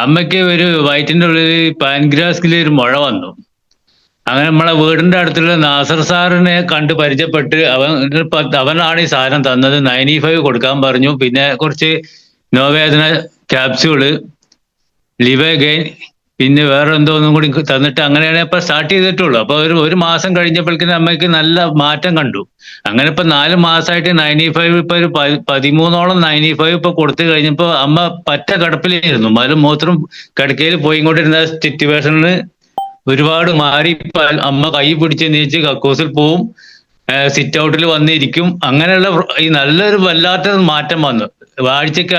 അമ്മയ്ക്ക് ഒരു വയറ്റിന്റെ ഉള്ളിൽ പാൻക്രിയാസിൽ ഒരു മുഴ വന്നു. അങ്ങനെ നമ്മളെ വീടിന്റെ അടുത്തുള്ള നാസർ സാറിനെ കണ്ട് പരിചയപ്പെട്ട് അവനാണ് ഈ സാധനം തന്നത്. 95 കൊടുക്കാൻ പറഞ്ഞു. പിന്നെ കുറച്ച് നോവേദന ക്യാപ്സ്യൂള്, ലിവഗെയിൻ, പിന്നെ വേറെ എന്തോ ഒന്നും കൂടി തന്നിട്ട് അങ്ങനെയാണ് ഇപ്പൊ സ്റ്റാർട്ട് ചെയ്തിട്ടുള്ളൂ. അപ്പൊ ഒരു മാസം കഴിഞ്ഞപ്പോഴേക്കും അമ്മയ്ക്ക് നല്ല മാറ്റം കണ്ടു. അങ്ങനെ ഇപ്പൊ 4 മാസമായിട്ട് 95 ഇപ്പൊ ഒരു 13ഓളം 95 ഇപ്പൊ കൊടുത്തു കഴിഞ്ഞപ്പോ അമ്മ പറ്റ കിടപ്പിലായിരുന്നു. മലും മൂത്രം കിടക്കയിൽ പോയിക്കൊണ്ടിരുന്ന സിറ്റുവേഷനിൽ ഒരുപാട് മാറി. ഇപ്പൊ അമ്മ കൈ പിടിച്ച് നീച്ച് കക്കൂസിൽ പോവും, സിറ്റ് ഔട്ടിൽ വന്നിരിക്കും. അങ്ങനെയുള്ള ഈ നല്ലൊരു വല്ലാത്ത മാറ്റം വന്നു. ആഴ്ചക്ക്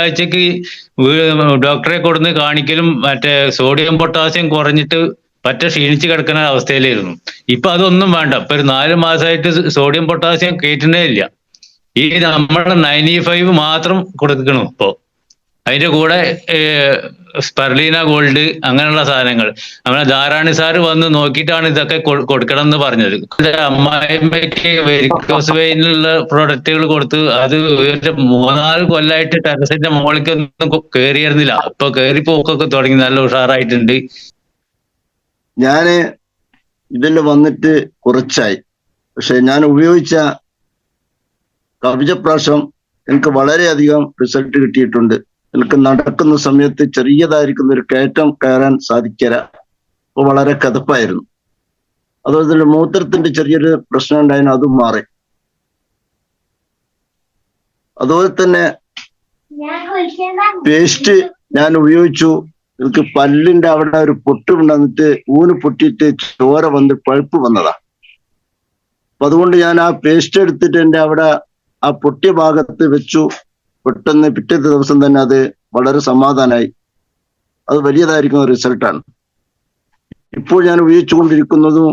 ഡോക്ടറെ കൊടുന്ന് കാണിക്കലും മറ്റേ സോഡിയം പൊട്ടാസ്യം കുറഞ്ഞിട്ട് പറ്റ ക്ഷീണിച്ച് കിടക്കുന്ന അവസ്ഥയിലായിരുന്നു. ഇപ്പൊ അതൊന്നും വേണ്ട. ഇപ്പൊ ഒരു 4 മാസമായിട്ട് സോഡിയം പൊട്ടാസ്യം കയറ്റുന്നേ ഇല്ല. ഈ നമ്മുടെ 95 മാത്രം കൊടുക്കണം ഇപ്പോ. അതിന്റെ കൂടെ സ്പെർലീന ഗോൾഡ് അങ്ങനെയുള്ള സാധനങ്ങൾ നമ്മളെ ധാരാണി സാറ് വന്ന് നോക്കിയിട്ടാണ് ഇതൊക്കെ കൊടുക്കണം എന്ന് പറഞ്ഞത്. അമ്മായിമ്മയ്ക്ക് വെരിക്കോസ് വെയിനുള്ള പ്രൊഡക്റ്റുകൾ കൊടുത്ത് അത് 3-4 കൊല്ലായിട്ട് ടെറസിന്റെ മുകളിലേക്കൊന്നും കയറിയിരുന്നില്ല. ഇപ്പൊ കയറി പോക്കൊക്കെ തുടങ്ങി, നല്ല ഉഷാറായിട്ടുണ്ട്. ഞാന് ഇതിൽ വന്നിട്ട് കുറച്ചായി, പക്ഷെ ഞാൻ ഉപയോഗിച്ച കവചപ്രാശം എനിക്ക് വളരെയധികം റിസൾട്ട് കിട്ടിയിട്ടുണ്ട്. എനിക്ക് നടക്കുന്ന സമയത്ത് ചെറിയതായിരിക്കുന്ന ഒരു കയറ്റം കയറാൻ സാധിക്കില്ല. അപ്പൊ വളരെ കതപ്പായിരുന്നു. അതുപോലെ തന്നെ മൂത്രത്തിന്റെ ചെറിയൊരു പ്രശ്നം ഉണ്ടായിരുന്നു, അതും മാറി. അതുപോലെ തന്നെ പേസ്റ്റ് ഞാൻ ഉപയോഗിച്ചു. എനിക്ക് പല്ലിന്റെ അവിടെ ഒരു പൊട്ട് വന്നിട്ട് ഊന് പൊട്ടിയിട്ട് ചോര വന്ന് പഴുപ്പ് വന്നതാ. അപ്പൊ അതുകൊണ്ട് ഞാൻ ആ പേസ്റ്റ് എടുത്തിട്ട് എൻ്റെ അവിടെ ആ പൊട്ടിയ ഭാഗത്ത് വെച്ചു. പെട്ടെന്ന് പിറ്റത്തെ ദിവസം തന്നെ അത് വളരെ സമാധാനമായി. അത് വലിയതായിരിക്കുന്ന റിസൾട്ടാണ്. ഇപ്പോൾ ഞാൻ ഉപയോഗിച്ചുകൊണ്ടിരിക്കുന്നതും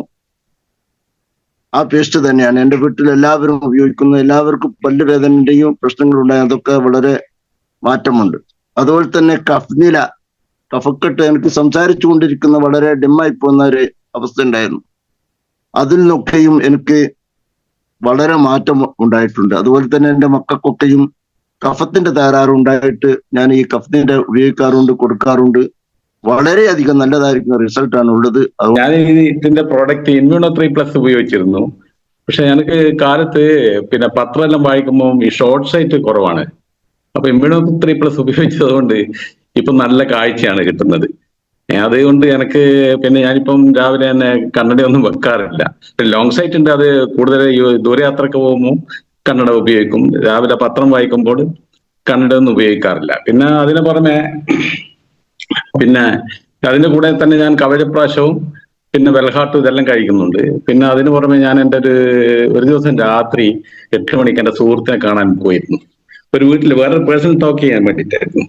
ആ പേസ്റ്റ് തന്നെയാണ്. എൻ്റെ വീട്ടിൽ എല്ലാവരും ഉപയോഗിക്കുന്നത്. എല്ലാവർക്കും പല്ലുവേദനയുടെയും പ്രശ്നങ്ങളുണ്ടായി, അതൊക്കെ വളരെ മാറ്റമുണ്ട്. അതുപോലെ തന്നെ കഫക്കെട്ട് എനിക്ക് സംസാരിച്ചു കൊണ്ടിരിക്കുന്ന വളരെ ഡിമ്മായി പോകുന്ന ഒരു അവസ്ഥ ഉണ്ടായിരുന്നു. അതിൽ നിന്നൊക്കെയും എനിക്ക് വളരെ മാറ്റം ഉണ്ടായിട്ടുണ്ട്. അതുപോലെ തന്നെ എൻ്റെ മക്കൾക്കൊക്കെയും കഫത്തിന്റെ തകരാറുണ്ടായിട്ട് ഞാൻ ഈ കഫത്തിന്റെ ഉപയോഗിക്കാറുണ്ട്, കൊടുക്കാറുണ്ട്. വളരെയധികം നല്ലതായിരിക്കുന്ന റിസൾട്ടാണ് ഉള്ളത്. ഞാൻ ഇതിന്റെ പ്രോഡക്റ്റ് Immuno3+ ഉപയോഗിച്ചിരുന്നു. പക്ഷെ എനിക്ക് കാലത്ത് പിന്നെ പത്രമെല്ലാം വായിക്കുമ്പോൾ ഈ ഷോർട്ട് സൈറ്റ് കുറവാണ്. അപ്പൊ Immuno3+ ഉപയോഗിച്ചത് കൊണ്ട് ഇപ്പൊ നല്ല കാഴ്ചയാണ് കിട്ടുന്നത്. അതുകൊണ്ട് എനിക്ക് പിന്നെ ഞാനിപ്പം രാവിലെ തന്നെ കണ്ണട ഒന്നും വെക്കാറില്ല. ലോങ് സൈറ്റ് ഉണ്ട്, അത് കൂടുതൽ ദൂരയാത്രക്ക് പോകുമ്പോൾ കണ്ണട ഉപയോഗിക്കും. രാവിലെ പത്രം വായിക്കുമ്പോൾ കണ്ണട ഒന്നും ഉപയോഗിക്കാറില്ല. പിന്നെ അതിന് പുറമെ പിന്നെ അതിന്റെ കൂടെ തന്നെ ഞാൻ കവചപ്രാശവും പിന്നെ വെൽഹാർട്ടും ഇതെല്ലാം കഴിക്കുന്നുണ്ട്. പിന്നെ അതിന് പുറമെ ഞാൻ എൻ്റെ ഒരു ദിവസം രാത്രി 8 മണിക്ക് എൻ്റെ സുഹൃത്തിനെ കാണാൻ പോയിരുന്നു. ഒരു വീട്ടിൽ വേറെ പേഴ്സണൽ ടോക്ക് ചെയ്യാൻ വേണ്ടിയിട്ടായിരുന്നു.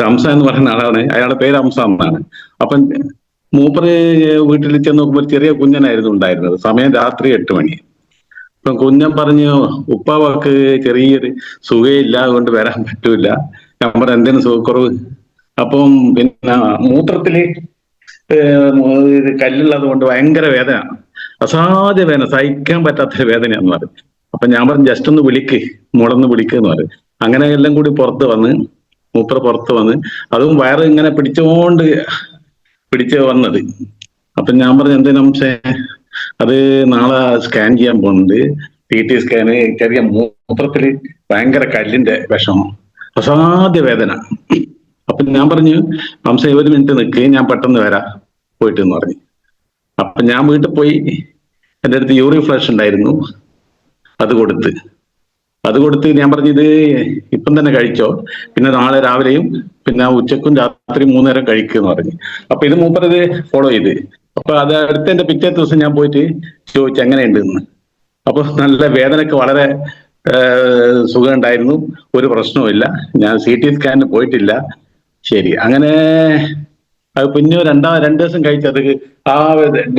ഹംസ എന്ന് പറയുന്ന ആളാണ്, അയാളുടെ പേര് ഹംസ എന്നാണ്. അപ്പം മൂപ്പര് വീട്ടിൽ ചെന്ന് നോക്കുമ്പോൾ ചെറിയ കുഞ്ഞനായിരുന്നു ഉണ്ടായിരുന്നത്. സമയം രാത്രി 8 മണി. അപ്പം കുഞ്ഞൻ പറഞ്ഞു, ഉപ്പാവക്ക് ചെറിയൊരു സുഖയില്ല, അതുകൊണ്ട് വരാൻ പറ്റൂല. ഞാൻ പറഞ്ഞു എന്തിനു സുഖക്കുറവ്? അപ്പം പിന്നെ മൂത്രത്തില് കല്ലുള്ളത് കൊണ്ട് ഭയങ്കര വേദന, അസാധ്യ വേദന, സഹിക്കാൻ പറ്റാത്ത വേദനയാന്ന് പറഞ്ഞു. അപ്പൊ ഞാൻ പറഞ്ഞു ജസ്റ്റ് ഒന്ന് വിളിക്ക്, മുളന്ന് വിളിക്കെന്ന് പറഞ്ഞു. അങ്ങനെ എല്ലാം കൂടി പുറത്ത് വന്ന് പുറത്ത് വന്ന് അതും വയറ് ഇങ്ങനെ പിടിച്ച് വന്നത്. അപ്പൊ ഞാൻ പറഞ്ഞു എന്തിനംശേ, അത് നാളെ സ്കാൻ ചെയ്യാൻ പോകുന്നുണ്ട്, TT സ്കാന്. ചെറിയ മൂത്രത്തില് ഭയങ്കര കല്ലിന്റെ വിഷമം, അസാധ്യ വേദന. അപ്പൊ ഞാൻ പറഞ്ഞു ഹംസ 20 മിനിറ്റ് നിൽക്ക്, ഞാൻ പെട്ടെന്ന് വരാം പോയിട്ട് എന്ന് പറഞ്ഞു. അപ്പൊ ഞാൻ വീട്ടിൽ പോയി, എൻ്റെ അടുത്ത് യൂറിൻ ഫ്ലഷ് ഉണ്ടായിരുന്നു, അത് കൊടുത്ത് ഞാൻ പറഞ്ഞു ഇത് ഇപ്പം തന്നെ കഴിച്ചോ, പിന്നെ നാളെ രാവിലെയും പിന്നെ ഉച്ചക്കും രാത്രി 3 നേരം കഴിക്കുമെന്ന് പറഞ്ഞു. അപ്പൊ ഇത് മൂപ്പരത് ഫോളോ ചെയ്ത്. അപ്പൊ അത് അടുത്തതിന്റെ പിറ്റേ ദിവസം ഞാൻ പോയിട്ട് ചോദിച്ചു എങ്ങനെയുണ്ട് എന്ന്. അപ്പൊ നല്ല വേദനക്ക് വളരെ സുഖം ഉണ്ടായിരുന്നു, ഒരു പ്രശ്നവുമില്ല, ഞാൻ CT സ്കാനിന് പോയിട്ടില്ല. ശരി, അങ്ങനെ അത് പിന്നെ 2 ദിവസം കഴിച്ചത് ആ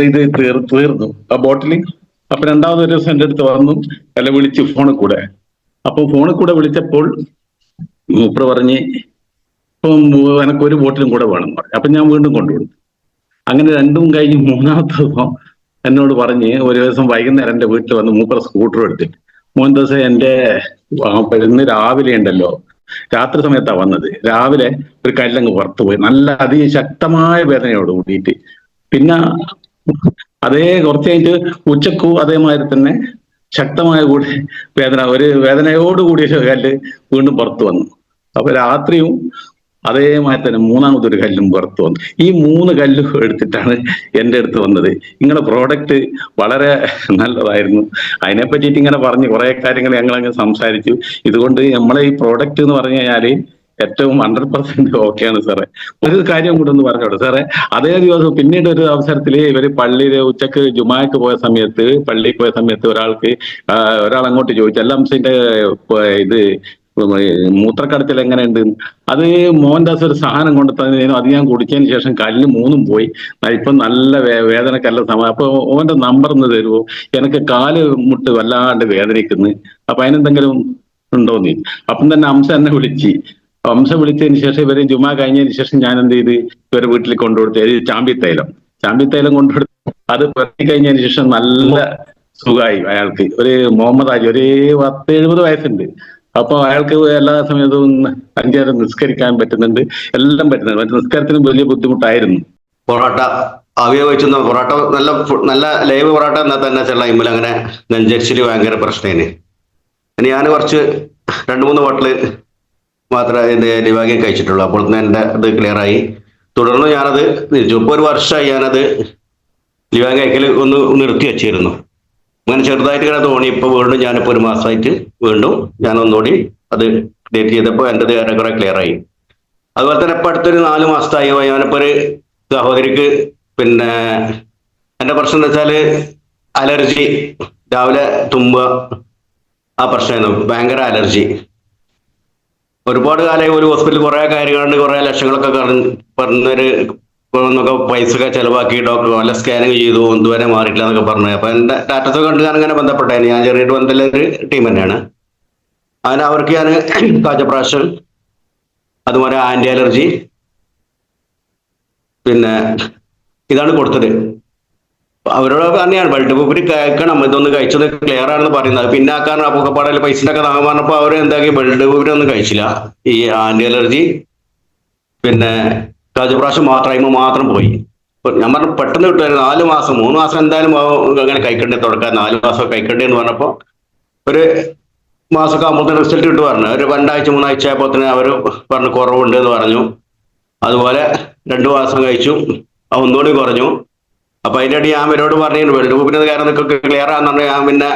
ഇത് തീർന്നു ആ ബോട്ടിൽ. അപ്പൊ 2ാമത് ഒരു ദിവസം എൻ്റെ അടുത്ത് വന്നു, അല്ല വിളിച്ചു ഫോണിൽ കൂടെ. അപ്പൊ ഫോണിൽ കൂടെ വിളിച്ചപ്പോൾ മൂപ്പർ പറഞ്ഞ് ഇപ്പം എനക്കൊരു ബോട്ടിലും കൂടെ വേണം പറഞ്ഞു. അപ്പൊ ഞാൻ വീണ്ടും കൊണ്ടുകൊടുത്തു. അങ്ങനെ 2ഉം കഴിഞ്ഞ് 3ാമത്തെ ദിവസം എന്നോട് പറഞ്ഞ് ഒരു ദിവസം വൈകുന്നേരം എൻ്റെ വീട്ടിൽ വന്ന് മൂപ്പർ സ്കൂട്ടർ എടുത്തിട്ട് 3 ദിവസം എൻ്റെ ഇന്ന് രാവിലെ ഉണ്ടല്ലോ രാത്രി സമയത്താണ് വന്നത്. രാവിലെ ഒരു കല്ലങ്ങ് പുറത്തു പോയി, നല്ല അതിശക്തമായ വേദനയോട് കൂടിയിട്ട്. പിന്നെ അതേ കുറച്ച് കഴിഞ്ഞിട്ട് ഉച്ചക്കും അതേമാതിരി തന്നെ ശക്തമായ കൂടി ഒരു വേദനയോട് കൂടിയ കല്ല് വീണ്ടും പുറത്തു വന്നു. അപ്പൊ രാത്രിയും അതേമാതിരി തന്നെ മൂന്നാമതൊരു കല്ലും പുറത്തു വന്നു. ഈ 3 കല്ലും എടുത്തിട്ടാണ് എൻ്റെ അടുത്ത് വന്നത്. നിങ്ങളുടെ പ്രോഡക്റ്റ് വളരെ നല്ലതായിരുന്നു, അതിനെ പറ്റിയിട്ട് ഇങ്ങനെ പറഞ്ഞ് കുറെ കാര്യങ്ങൾ ഞങ്ങളങ്ങ് സംസാരിച്ചു. ഇതുകൊണ്ട് നമ്മളെ ഈ പ്രോഡക്റ്റ് എന്ന് പറഞ്ഞു കഴിഞ്ഞാല് ഏറ്റവും 100% ഓക്കെയാണ് സാറേ. ഒരു കാര്യം കൂടെ ഒന്ന് പറഞ്ഞോട്ടെ സാറേ. അതേ ദിവസം പിന്നീട് ഒരു അവസരത്തിൽ ഇവര് പള്ളിയില് ഉച്ചക്ക് ജുമാക്ക് പോയ സമയത്ത്, പള്ളിയിൽ പോയ സമയത്ത് ഒരാൾ അങ്ങോട്ട് ചോദിച്ചു, എല്ലാം ഇത് മൂത്രക്കടത്തിൽ എങ്ങനെയുണ്ട്. അത് മോഹൻദാസ് ഒരു സാധനം കൊണ്ട് തന്നതിനും അത് ഞാൻ കുടിച്ചതിന് ശേഷം കല്ല് 3ഉം പോയി. ഇപ്പൊ നല്ല വേദനക്കല്ല സമയം. അപ്പൊ ഓന്റെ നമ്പർ ഒന്ന് തരുമോ, എനിക്ക് കാല് മുട്ട് വല്ലാണ്ട് വേദനിക്കുന്നു, അപ്പൊ അതിനെന്തെങ്കിലും ഉണ്ടോന്ന്. അപ്പം തന്നെ എന്നെ വിളിച്ചതിന് ശേഷം ഇവര് ജുമാ കഴിഞ്ഞതിന് ശേഷം ഞാൻ എന്ത് ചെയ്ത് ഇവരെ വീട്ടിൽ കൊണ്ടുകൊടുത്ത് ചാമ്പിത്തൈലം കൊണ്ടുകൊടുത്ത് അത് പെറുക്കി കഴിഞ്ഞതിന് ശേഷം നല്ല സുഖമായി അയാൾക്ക്. ഒരു മുഹമ്മദ് ആജി, ഒരു 70 വയസ്സുണ്ട്. അപ്പൊ അയാൾക്ക് എല്ലാ സമയത്തും 5 നേരം നിസ്കരിക്കാൻ പറ്റുന്നുണ്ട്, എല്ലാം പറ്റുന്നുണ്ട്. മറ്റേ നിസ്കാരത്തിന് വലിയ ബുദ്ധിമുട്ടായിരുന്നു. പൊറോട്ട ആവിയെ വെച്ചുന്ന പൊറോട്ട നല്ല ലൈവ് പൊറോട്ട എന്നാൽ തന്നെ ചില ടൈമിൽ അങ്ങനെ നെഞ്ചരിച്ചില് ഭയങ്കര പ്രശ്നമാണ്. ഞാൻ കുറച്ച് 2-3 ബോട്ടില് മാത്രമേ എൻ്റെ ലിവാഗിയം കഴിച്ചിട്ടുള്ളൂ. അപ്പോൾ തന്നെ എൻ്റെ ഇത് ക്ലിയർ ആയി. തുടർന്ന് ഞാനത് ഇപ്പോൾ 1 വർഷമായി ഞാനത് ലിവാഗിയം കഴിക്കൽ ഒന്ന് നിർത്തി വെച്ചിരുന്നു. അങ്ങനെ ചെറുതായിട്ട് ഇങ്ങനെ തോന്നി. ഇപ്പോൾ വീണ്ടും ഞാനിപ്പോൾ 1 മാസമായിട്ട് വീണ്ടും ഞാൻ ഒന്നുകൂടി അത് ഡേറ്റ് ചെയ്തപ്പോൾ എൻ്റെ ഏറെക്കുറെ ക്ലിയർ ആയി. അതുപോലെ തന്നെ ഇപ്പം അടുത്തൊരു 4 മാസത്തായി ഞാനിപ്പോൾ ഒരു സഹോദരിക്ക് പിന്നെ എൻ്റെ പ്രശ്നം എന്താ വെച്ചാൽ അലർജി, രാവിലെ തുമ്പുക, ആ പ്രശ്നമായിരുന്നു. ഭയങ്കര അലർജി. ഒരുപാട് കാലമായി ഒരു ഹോസ്പിറ്റലിൽ കുറേ കാര്യങ്ങളുണ്ട്, കുറേ ലക്ഷങ്ങളൊക്കെ പറഞ്ഞൊരു എന്നൊക്കെ പൈസ ഒക്കെ ചെലവാക്കി ഡോക്ടർ നല്ല സ്കാനിങ് ചെയ്തു, ഇതുവരെ മാറിയിട്ടില്ല എന്നൊക്കെ പറഞ്ഞു. അപ്പൊ എൻ്റെ സ്റ്റാറ്റസ് കണ്ട് ഞാൻ അങ്ങനെ ബന്ധപ്പെട്ടായിരുന്നു. ഞാൻ ചെറിയൊരു ബന്ധമുള്ള ഒരു ടീം തന്നെയാണ്. അതിന് അവർക്ക് ഞാൻ കാജപ്രാഷൻ, അതുപോലെ ആന്റി അലർജി, പിന്നെ ഇതാണ് കൊടുത്തത്. അവരോട് തന്നെയാണ് ബ്ലഡ് ഗ്രൂപ്പിൽ കേൾക്കണം, ഇതൊന്ന് കഴിച്ചത് ക്ലിയർ ആണെന്ന് പറയുന്നത്. പിന്നെ ആക്കാൻ പൊക്കപ്പാടയിൽ പൈസൻ്റെ ഒക്കെ താങ്ങാൻ പറഞ്ഞപ്പോൾ അവർ എന്താക്കി ബ്ലഡ് ഗ്രൂപ്പിനൊന്നും കഴിച്ചില്ല. ഈ ആന്റി അലർജി പിന്നെ കാജപ്രാശം മാത്രം പോയി. ഞാൻ പറഞ്ഞു പെട്ടെന്ന് കിട്ടുമായിരുന്നു. 4 മാസം 3 മാസം എന്തായാലും അങ്ങനെ കഴിക്കണ്ടേ, തുടക്കാൻ 4 മാസം കഴിക്കണ്ടേ എന്ന് പറഞ്ഞപ്പോൾ ഒരു മാസമൊക്കെ ആകുമ്പോൾ റിസൾട്ട് കിട്ടു പറഞ്ഞു. ഒരു 2 ആഴ്ച 3 ആഴ്ച ആയപ്പോൾ തന്നെ അവർ പറഞ്ഞു കുറവുണ്ട് എന്ന് പറഞ്ഞു. അതുപോലെ 2 മാസം കഴിച്ചു, ഒന്നുകൂടി കുറഞ്ഞു. അപ്പൊ അതിൻ്റെ അടി ഞാൻ ഇവരോട് പറഞ്ഞു ബ്ലഡ് ഗ്രൂപ്പിന്റെ കാര്യങ്ങളൊക്കെ ക്ലിയർ ആണെന്നുണ്ടെങ്കിൽ ഞാൻ പിന്നെ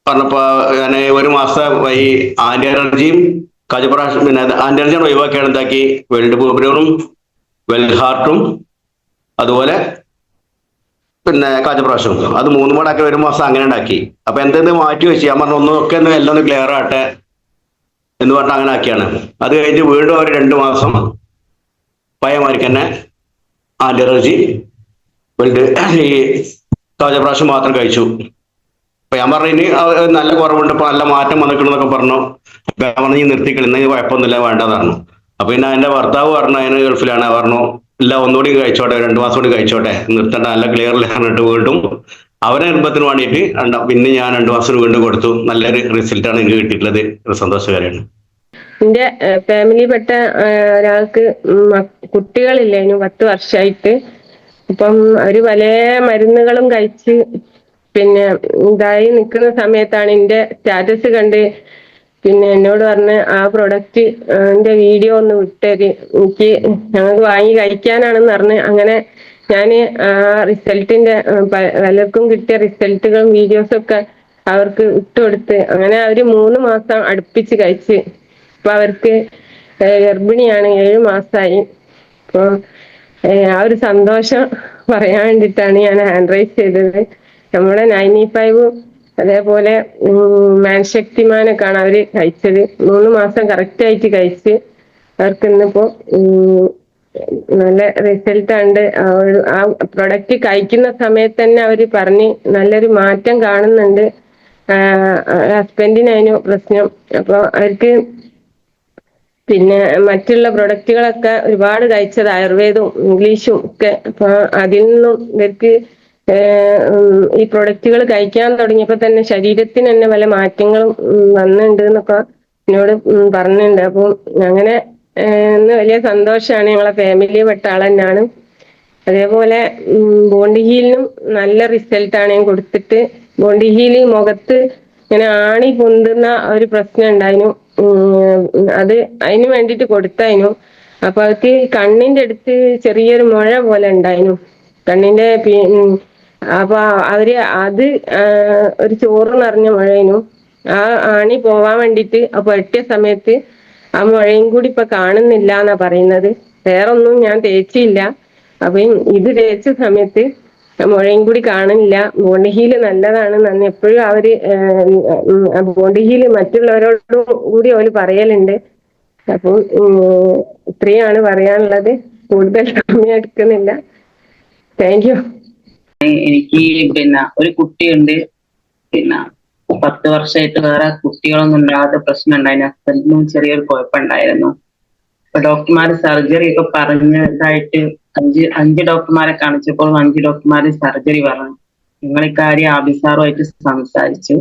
പറഞ്ഞപ്പോ ഞാൻ 1 മാസം ഈ ആന്റി അലർജിയും കാജപ്രാശം പിന്നെ ആന്റി അലർജിയാണ് ഒഴിവാക്കിയാണ് എന്താക്കി ബ്ലഡ് ഗ്രൂപ്പിനോടും വെൽഹാർട്ടും അതുപോലെ പിന്നെ കാജപ്രാശം അത് 3 പാടാക്കി 1 മാസം അങ്ങനെ ഉണ്ടാക്കി. അപ്പൊ എന്തെന്ന് മാറ്റി വെച്ച് ഞാൻ പറഞ്ഞു ഒന്നൊക്കെ എല്ലാം ഒന്ന് ക്ലിയർ ആട്ടെ എന്ന് പറഞ്ഞിട്ട് അങ്ങനെ ആക്കിയാണ്. അത് കഴിഞ്ഞ് വീണ്ടും അവർ 2 മാസം പഴയമാർക്ക് തന്നെ ആന്റി അലർജി ഈ കാജപ്രാശം മാത്രം കഴിച്ചു. അപ്പൊ ഞാൻ പറഞ്ഞു ഇനി നല്ല കുറവുണ്ട്, ഇപ്പൊ നല്ല മാറ്റം വന്നിട്ടുണ്ടെന്നൊക്കെ പറഞ്ഞു. ഞാൻ പറഞ്ഞു ഈ നിർത്തിക്കളി, ഇന്ന് കുഴപ്പമൊന്നുമില്ല വേണ്ടതാണ്. അപ്പൊ പിന്നെ എന്റെ ഭർത്താവ് പറഞ്ഞു അതിന് ഗൾഫിലാണ്, പറഞ്ഞു ഇല്ല ഒന്നുകൂടി കഴിച്ചോട്ടെ, 2 മാസം കൂടി കഴിച്ചോട്ടെ, നിർത്തണ്ട, നല്ല ക്ലിയർലി പറഞ്ഞിട്ട് വീണ്ടും അവരെ നിർബന്ധത്തിന് വേണ്ടിയിട്ട് പിന്നെ ഞാൻ 2 മാസം വീണ്ടും കൊടുത്തു. നല്ലൊരു റിസൾട്ടാണ് എനിക്ക് കിട്ടിയിട്ടുള്ളത്. ഒരു സന്തോഷകരമാണ്. എന്റെ ഫാമിലിയിൽപ്പെട്ട ഒരാൾക്ക് കുട്ടികളില്ല, ഇനി 10 വർഷമായിട്ട്. അപ്പം അവര് പല മരുന്നുകളും കഴിച്ച് പിന്നെ ഇതായി നിൽക്കുന്ന സമയത്താണ് എന്റെ സ്റ്റാറ്റസ് കണ്ട് പിന്നെ എന്നോട് പറഞ്ഞ് ആ പ്രൊഡക്റ്റ് എന്റെ വീഡിയോ ഒന്ന് വിട്ടേര്, എനിക്ക് ഞങ്ങൾക്ക് വാങ്ങി കഴിക്കാനാണെന്ന് പറഞ്ഞ് അങ്ങനെ ഞാൻ ആ റിസൾട്ടിന്റെ പലർക്കും കിട്ടിയ റിസൾട്ടുകളും വീഡിയോസും ഒക്കെ അവർക്ക് ഇട്ടുകൊടുത്ത് അങ്ങനെ അവര് 3 മാസം അടുപ്പിച്ച് കഴിച്ച് ഇപ്പൊ അവർക്ക് ഗർഭിണിയാണ്, 7 മാസമായി. അപ്പൊ ആ ഒരു സന്തോഷം പറയാൻ വേണ്ടിയിട്ടാണ് ഞാൻ ഹാൻഡ് റൈസ് ചെയ്തത്. നമ്മുടെ 95 അതേപോലെ മാൻശക്തിമാനൊക്കെയാണ് അവര് കഴിച്ചത്. 3 മാസം കറക്റ്റ് ആയിട്ട് കഴിച്ച് അവർക്ക് ഇന്നിപ്പോ നല്ല റിസൾട്ട് ഉണ്ട്. ആ പ്രൊഡക്റ്റ് കഴിക്കുന്ന സമയത്ത് തന്നെ അവര് പറഞ്ഞ് നല്ലൊരു മാറ്റം കാണുന്നുണ്ട്. ഹസ്ബൻഡിനതിന് പ്രശ്നം. അപ്പൊ അവർക്ക് പിന്നെ മറ്റുള്ള പ്രൊഡക്റ്റുകളൊക്കെ ഒരുപാട് കഴിച്ചത് ആയുർവേദവും ഇംഗ്ലീഷും ഒക്കെ. അപ്പൊ അതിൽ നിന്നും ഇവർക്ക് ഈ പ്രൊഡക്റ്റുകൾ കഴിക്കാൻ തുടങ്ങിയപ്പോ തന്നെ ശരീരത്തിന് തന്നെ പല മാറ്റങ്ങളും വന്നിട്ടുണ്ട് എന്നൊക്കെ എന്നോട് പറഞ്ഞിട്ടുണ്ട്. അപ്പം അങ്ങനെ ഇന്ന് വലിയ സന്തോഷമാണ്. ഞങ്ങളെ ഫാമിലി പെട്ട ആൾ തന്നെയാണ്. അതേപോലെ ബോണ്ടി ഹീലിനും നല്ല റിസൾട്ടാണ് ഞാൻ കൊടുത്തിട്ട്. ബോണ്ടി ഹീല് മുഖത്ത് ഇങ്ങനെ ആണി പൊന്തുന്ന ഒരു പ്രശ്നം ഉണ്ടായിരുന്നു. അത് അതിന് വേണ്ടിയിട്ട് കൊടുത്തായിരുന്നു. അപ്പൊ അവർക്ക് കണ്ണിന്റെ അടുത്ത് ചെറിയൊരു മുഴ പോലെ ഉണ്ടായിരുന്നു കണ്ണിന്റെ. അപ്പൊ അവര് അത് ഒരു ചോറ് നിറഞ്ഞ മുഴയിനു. ആ ആണി പോവാൻ വേണ്ടിയിട്ട് അപ്പൊ എട്ടിയ സമയത്ത് ആ മുഴയും കൂടി ഇപ്പൊ കാണുന്നില്ല എന്നാ പറയുന്നത്. വേറൊന്നും ഞാൻ തേച്ചില്ല. അപ്പൊ ഇത് തേച്ച സമയത്ത് മുഴയും കൂടി കാണുന്നില്ല. ബോണ്ടി ഹീല് നല്ലതാണ് നന്ദി എപ്പോഴും അവര് ബോണ്ടി ഹീല് മറ്റുള്ളവരോടും കൂടി അവര് പറയലുണ്ട്. അപ്പം ഇത്രയാണ് പറയാനുള്ളത്. കൂടുതൽ സമയം എടുക്കുന്നില്ല. Thank you. എനിക്ക് ഒരു കുട്ടിയുണ്ട്. 10 വർഷമായിട്ട് വേറെ കുട്ടികളൊന്നും ഉണ്ടാകാത്ത പ്രശ്നം ഉണ്ടായിരുന്നു. ഹസ്ബൻഡിനും ചെറിയൊരു കുഴപ്പമുണ്ടായിരുന്നു. അപ്പൊ ഡോക്ടർമാര് സർജറി ഒക്കെ പറഞ്ഞതായിട്ട് അഞ്ച് ഡോക്ടർമാരെ കാണിച്ചപ്പോൾ 5 ഡോക്ടർമാര് സർജറി പറഞ്ഞു. നിങ്ങൾ ഇക്കാര്യം ആബിസാറുമായിട്ട് സംസാരിച്ചു.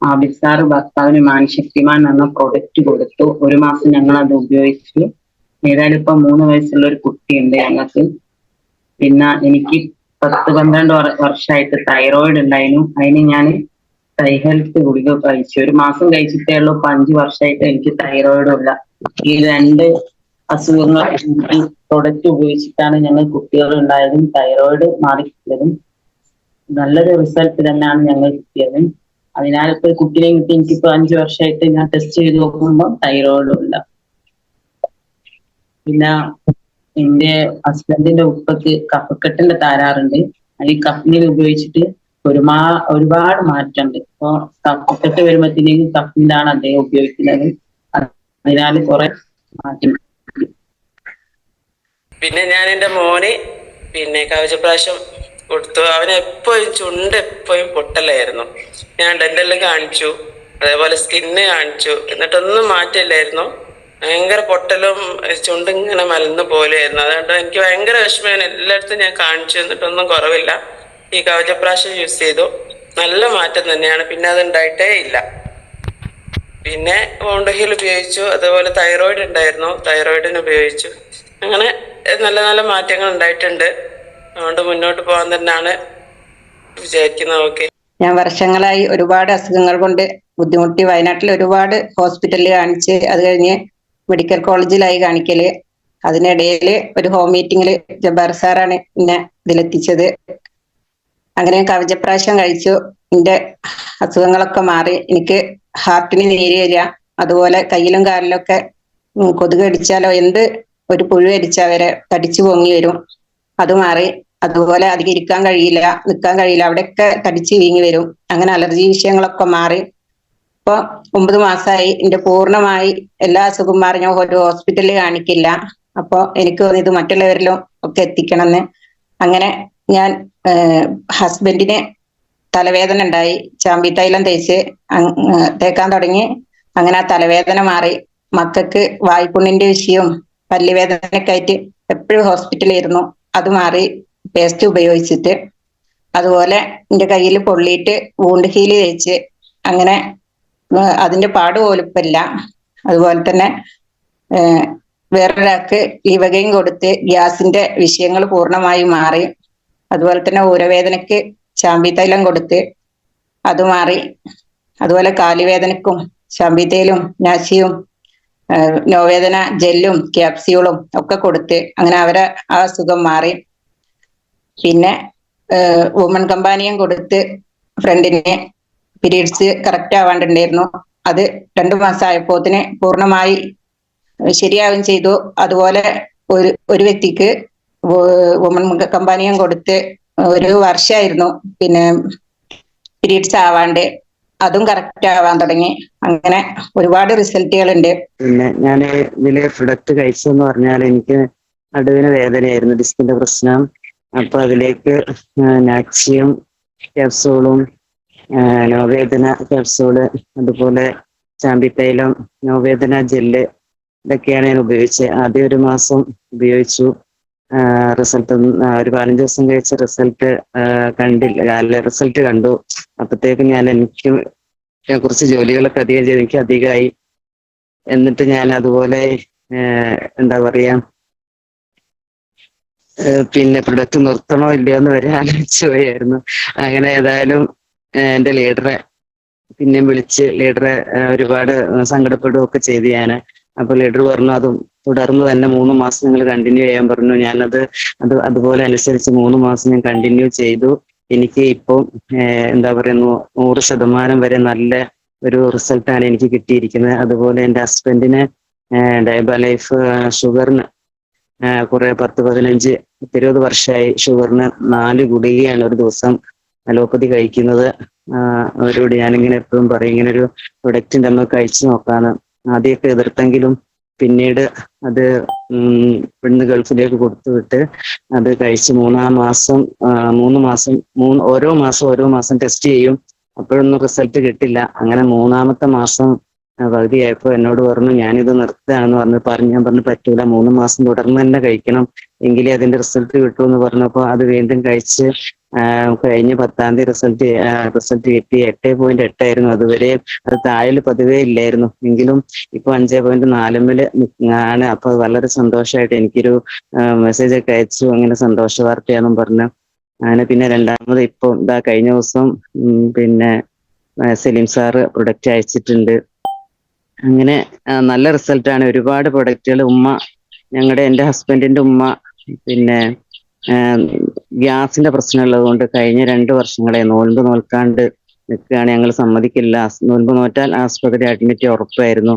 ആബിസാറ് ഭർത്താവിന് മാൻശക്തിമാൻ എന്ന പ്രൊഡക്റ്റ് കൊടുത്തു. 1 മാസം ഞങ്ങൾ അത് ഉപയോഗിച്ചു. ഏതായാലും ഇപ്പൊ 3 വയസ്സുള്ള ഒരു കുട്ടിയുണ്ട് ഞങ്ങൾക്ക്. പിന്നെ എനിക്ക് 10-12 വർഷമായിട്ട് തൈറോയിഡ് ഉണ്ടായിരുന്നു. അതിന് ഞാൻ തൈ ഹെൽത്ത് ഗുളിക കഴിച്ചു. 1 മാസം കഴിച്ചിട്ടേ ഉള്ളൂ. 5 വർഷമായിട്ട് എനിക്ക് തൈറോയിഡും ഇല്ല. ഈ 2 അസുഖങ്ങൾ പ്രൊഡക്റ്റ് ഉപയോഗിച്ചിട്ടാണ് ഞങ്ങൾ കുട്ടികൾ ഉണ്ടായതും തൈറോയിഡ് മാറിക്കിട്ടിയതും. നല്ലൊരു റിസൾട്ട് തന്നെയാണ് ഞങ്ങൾ കിട്ടിയത്. അതിനാൽ ഇപ്പൊ കുട്ടിയെ കിട്ടി എനിക്കിപ്പോ 5 വർഷമായിട്ട് ഞാൻ ടെസ്റ്റ് ചെയ്ത് നോക്കുമ്പോൾ തൈറോയിഡും ഇല്ല. പിന്നെ എന്റെ ഹസ്ബൻഡിന്റെ ഉപ്പക്ക് കഫക്കെട്ടിന്റെ തകരാറുണ്ട്. ഈ കഫ്നീൽ ഉപയോഗിച്ചിട്ട് ഒരുപാട് മാറ്റമുണ്ട്. ഇപ്പൊ കഫക്കെട്ട് വരുമ്പോഴത്തേക്കും കഫ്നീലാണ് അദ്ദേഹം ഉപയോഗിക്കുന്നത്. അതിനാൽ കുറെ മാറ്റം. പിന്നെ ഞാൻ എൻ്റെ മോന് കവചപ്രാശം കൊടുത്തു. അവന് എപ്പോഴും ചുണ്ട് എപ്പോഴും പൊട്ടലായിരുന്നു. ഞാൻ ഡെന്റലിൽ കാണിച്ചു, അതേപോലെ സ്കിന്ന് കാണിച്ചു, എന്നിട്ടൊന്നും മാറ്റില്ലായിരുന്നു. ഭയങ്കര പൊട്ടലും ചുണ്ടിങ്ങനെ മലന്ന് പോലെയായിരുന്നു. അതുകൊണ്ട് എനിക്ക് ഭയങ്കര വിഷമമാണ്. എല്ലായിടത്തും ഞാൻ കാണിച്ചു, എന്നിട്ടൊന്നും കുറവില്ല. ഈ കവചപ്രാശം യൂസ് ചെയ്തു, നല്ല മാറ്റം തന്നെയാണ്. പിന്നെ അത് ഉണ്ടായിട്ടേ ഇല്ല. പിന്നെ ബോണ്ടി ഹീൽ ഉപയോഗിച്ചു, അതുപോലെ തൈറോയിഡ് ഉണ്ടായിരുന്നു, തൈറോയിഡിന് ഉപയോഗിച്ചു. അങ്ങനെ നല്ല നല്ല മാറ്റങ്ങൾ ഉണ്ടായിട്ടുണ്ട്. അതുകൊണ്ട് മുന്നോട്ട് പോകാൻ തന്നെയാണ് വിചാരിക്കുന്നത്. ഓക്കെ. ഞാൻ വർഷങ്ങളായി ഒരുപാട് അസുഖങ്ങൾ കൊണ്ട് ബുദ്ധിമുട്ടി. വയനാട്ടിൽ ഒരുപാട് ഹോസ്പിറ്റലിൽ കാണിച്ച്, അത് കഴിഞ്ഞ് മെഡിക്കൽ കോളേജിലായി കാണിക്കല്. അതിനിടയിൽ ഒരു ഹോം മീറ്റിങ്ങിൽ ജബ്ബാർ സാറാണ് എന്നെ ഇതിലെത്തിച്ചത്. അങ്ങനെ കവചപ്രാശം കഴിച്ചു. എന്റെ അസുഖങ്ങളൊക്കെ മാറി. എനിക്ക് ഹാർട്ടിന് നീര് വരിക, അതുപോലെ കയ്യിലും കാലിലൊക്കെ കൊതുക് അടിച്ചാലോ എന്ത് ഒരു പുഴു അടിച്ചാൽ വരെ തടിച്ചു പൊങ്ങി വരും. അത് മാറി. അതുപോലെ അധികം ഇരിക്കാൻ കഴിയില്ല, നിൽക്കാൻ കഴിയില്ല, അവിടെയൊക്കെ തടിച്ച് വീങ്ങി വരും. അങ്ങനെ അലർജി വിഷയങ്ങളൊക്കെ മാറി. ഇപ്പൊ 9 മാസമായി എന്റെ പൂർണ്ണമായി എല്ലാ അസുഖം മാറി. ഞാൻ ഒരു ഹോസ്പിറ്റലിൽ കാണിക്കില്ല. അപ്പൊ എനിക്ക് തോന്നി ഇത് മറ്റുള്ളവരിലും ഒക്കെ എത്തിക്കണമെന്ന്. അങ്ങനെ ഞാൻ ഹസ്ബൻഡിന് തലവേദന ഉണ്ടായി. ചാമ്പി തൈലം തേക്കാൻ തുടങ്ങി. അങ്ങനെ ആ തലവേദന മാറി. മക്കൾക്ക് വായ്പുണ്ണിന്റെ വിഷയവും പല്ലുവേദനയൊക്കെ ആയിട്ട് എപ്പോഴും ഹോസ്പിറ്റലിലായിരുന്നു. അത് മാറി പേസ്റ്റ് ഉപയോഗിച്ചിട്ട്. അതുപോലെ എന്റെ കയ്യിൽ പൊള്ളിയിട്ട് വൂണ്ട് ഹീല് തേച്ച്. അങ്ങനെ അതിന്റെ പാട് പോലും ഇപ്പം ഇല്ല. അതുപോലെ തന്നെ വേറൊരാൾക്ക് ഈ വകയും കൊടുത്ത് ഗ്യാസിന്റെ വിഷയങ്ങൾ പൂർണ്ണമായും മാറി. അതുപോലെ തന്നെ ഊരവേദനയ്ക്ക് ചാമ്പി തൈലം കൊടുത്ത് അത് മാറി. അതുപോലെ കാലുവേദനക്കും ചാമ്പി തൈലും നാശിയും നോവേദന ജെല്ലും ക്യാപ്സ്യൂളും ഒക്കെ കൊടുത്ത് അങ്ങനെ അവരെ ആ അസുഖം മാറി. പിന്നെ വുമൺ കമ്പാനിയും കൊടുത്ത് ഫ്രണ്ടിന് പീരീഡ്സ് കറക്റ്റ് ആവാണ്ടുണ്ടായിരുന്നു. അത് 2 മാസം ആയപ്പോത്തിന് പൂർണ്ണമായി ശരിയാവുകയും ചെയ്തു. അതുപോലെ ഒരു വ്യക്തിക്ക് വുമൺ കമ്പാനിയും കൊടുത്ത് 1 വർഷമായിരുന്നു പിന്നെ പീരീഡ്സ് ആവാണ്ട്, അതും കറക്റ്റ് ആവാൻ തുടങ്ങി. അങ്ങനെ ഒരുപാട് റിസൾട്ടുകളുണ്ട്. പിന്നെ ഞാൻ ഇതില് പ്രൊഡക്റ്റ് കഴിച്ചെന്ന് പറഞ്ഞാൽ എനിക്ക് നടുവിന് വേദനയായിരുന്നു, ഡിസ്കിന്റെ പ്രശ്നം. അപ്പൊ അതിലേക്ക് നാക്സിയും ക്യാപ്സൂളും നോവേദന ക്യാപ്സൂള്, അതുപോലെ ചാമ്പിത്തൈലം, നോവേദന ജെല്ല്, ഇതൊക്കെയാണ് ഞാൻ ഉപയോഗിച്ചത്. ആദ്യം 1 മാസം ഉപയോഗിച്ചു. റിസൾട്ട് ഒരു 15 ദിവസം കഴിച്ച റിസൾട്ട് കണ്ടില്ല. റിസൾട്ട് കണ്ടു. അപ്പത്തേക്കും എനിക്ക് കുറച്ച് ജോലികളൊക്കെ അധികം ചെയ്ത് എനിക്ക് അധികമായി. എന്നിട്ട് ഞാൻ അതുപോലെ എന്താ പറയാ പിന്നെ പ്രൊഡക്റ്റ് നിർത്തണോ ഇല്ലയോ എന്ന് വരെ ആലോചിച്ചു പോയായിരുന്നു. അങ്ങനെ ഏതായാലും എന്റെ ലീഡറെ പിന്നെയും വിളിച്ച് ലീഡറെ ഒരുപാട് സങ്കടപ്പെടുകയൊക്കെ ചെയ്തു ഞാൻ. അപ്പൊ ലീഡർ പറഞ്ഞു അതും തുടർന്ന് തന്നെ 3 മാസം നിങ്ങൾ കണ്ടിന്യൂ ചെയ്യാൻ പറഞ്ഞു. ഞാനത് അതുപോലെ അനുസരിച്ച് 3 മാസം ഞാൻ കണ്ടിന്യൂ ചെയ്തു. എനിക്ക് ഇപ്പം എന്താ പറയുക 100% വരെ നല്ല ഒരു റിസൾട്ടാണ് എനിക്ക് കിട്ടിയിരിക്കുന്നത്. അതുപോലെ എൻ്റെ ഹസ്ബൻഡിന് ഡയബലൈഫ് ഷുഗറിന് കുറെ 10-15-20 വർഷമായി ഷുഗറിന് 4 ഗുളികയാണ് ഒരു ദിവസം അലോപ്പതി കഴിക്കുന്നത്. അവരോട് ഞാനിങ്ങനെ എപ്പോഴും പറയും ഇങ്ങനെ ഒരു പ്രൊഡക്റ്റ് നമ്മൾ കഴിച്ചു നോക്കാന്ന്. ആദ്യമൊക്കെ എതിർത്തെങ്കിലും പിന്നീട് അത് ഇവിടുന്ന് ഗൾഫിലേക്ക് കൊടുത്തുവിട്ട് അത് കഴിച്ച് 3 മാസം ഓരോ മാസം ടെസ്റ്റ് ചെയ്യും. അപ്പോഴൊന്നും റിസൾട്ട് കിട്ടില്ല. അങ്ങനെ 3-ാമത്തെ മാസം പകുതിയായപ്പോ എന്നോട് പറഞ്ഞു ഞാനിത് നിർത്തുകയാണെന്ന് ഞാൻ പറഞ്ഞു പറ്റൂല, 3 മാസം തുടർന്ന് തന്നെ കഴിക്കണം, എങ്കിലേ അതിന്റെ റിസൾട്ട് കിട്ടൂ എന്ന് പറഞ്ഞപ്പോ അത് വീണ്ടും കഴിച്ച് കഴിഞ്ഞ 10-ാം തീയതി റിസൾട്ട് കിട്ടി. 8.8 ആയിരുന്നു. അതുവരെ അത് താഴെ പതിവേ ഇല്ലായിരുന്നു. എങ്കിലും ഇപ്പൊ 5.4 ആണ്. അപ്പൊ വളരെ സന്തോഷമായിട്ട് എനിക്കൊരു മെസ്സേജ് ഒക്കെ അയച്ചു, അങ്ങനെ സന്തോഷ വാർത്തയാണെന്നും പറഞ്ഞു. അങ്ങനെ പിന്നെ രണ്ടാമത് ഇപ്പൊ കഴിഞ്ഞ ദിവസം പിന്നെ സലീം സാറ് പ്രൊഡക്റ്റ് അയച്ചിട്ടുണ്ട്. അങ്ങനെ നല്ല റിസൾട്ടാണ്. ഒരുപാട് പ്രൊഡക്റ്റുകൾ എൻ്റെ ഹസ്ബൻഡിന്റെ ഉമ്മ പിന്നെ ഗ്യാസിന്റെ പ്രശ്നമുള്ളത് കൊണ്ട് കഴിഞ്ഞ 2 വർഷങ്ങളെ നോൽമ്പ് നോൽക്കാണ്ട് നിൽക്കുകയാണ്. ഞങ്ങൾ സമ്മതിക്കില്ല, നോൽമ്പ് നോറ്റാൽ ആസ്പത്രി അഡ്മിറ്റ് ഉറപ്പായിരുന്നു.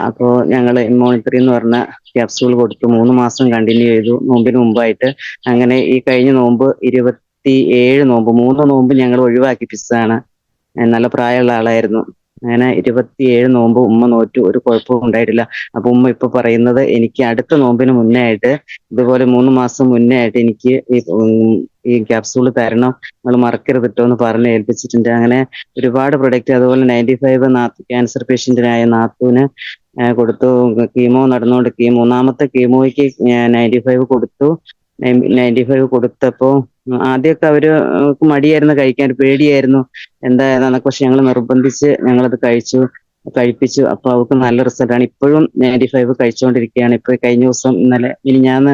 അപ്പോ ഞങ്ങൾ ഇമ്മോണിറ്ററി എന്ന് പറഞ്ഞ ക്യാപ്സൂൾ കൊടുത്തു. 3 മാസം കണ്ടിന്യൂ ചെയ്തു നോമ്പിന് മുമ്പായിട്ട്. അങ്ങനെ ഈ കഴിഞ്ഞ നോമ്പ് 27 നോമ്പ് 3 നോമ്പ് ഞങ്ങൾ ഒഴിവാക്കി പിസ്സാണ്. നല്ല പ്രായമുള്ള ആളായിരുന്നു. അങ്ങനെ 27 നോമ്പ് ഉമ്മ നോറ്റു, ഒരു കുഴപ്പവും ഉണ്ടായിട്ടില്ല. അപ്പൊ ഉമ്മ ഇപ്പൊ പറയുന്നത് എനിക്ക് അടുത്ത നോമ്പിന് മുന്നേ ആയിട്ട് ഇതുപോലെ 3 മാസം മുന്നേ ആയിട്ട് എനിക്ക് ഈ ക്യാപ്സൂൾ തരണം, നിങ്ങൾ മറക്കരുത് കേട്ടോ എന്ന് പറഞ്ഞ് ഏൽപ്പിച്ചിട്ടുണ്ട്. അങ്ങനെ ഒരുപാട് പ്രൊഡക്റ്റ്. അതുപോലെ 95 ക്യാൻസർ പേഷ്യന്റിനായ നാത്തൂന് കൊടുത്തു. കീമോ നടന്നുകൊണ്ട് 3-ാമത്തെ കീമോയ്ക്ക് 95 കൊടുത്തു. 95 കൊടുത്തപ്പോ ആദ്യമൊക്കെ അവര് മടിയായിരുന്നു, കഴിക്കാൻ പേടിയായിരുന്നു എന്താന്നൊക്കെ. പക്ഷെ ഞങ്ങൾ നിർബന്ധിച്ച് ഞങ്ങളത് കഴിപ്പിച്ചു. അപ്പൊ അവർക്ക് നല്ല റിസൾട്ടാണ്. ഇപ്പോഴും 95 കഴിച്ചുകൊണ്ടിരിക്കുകയാണ്. ഇപ്പൊ കഴിഞ്ഞ ദിവസം മിനിഞ്ഞാന്ന്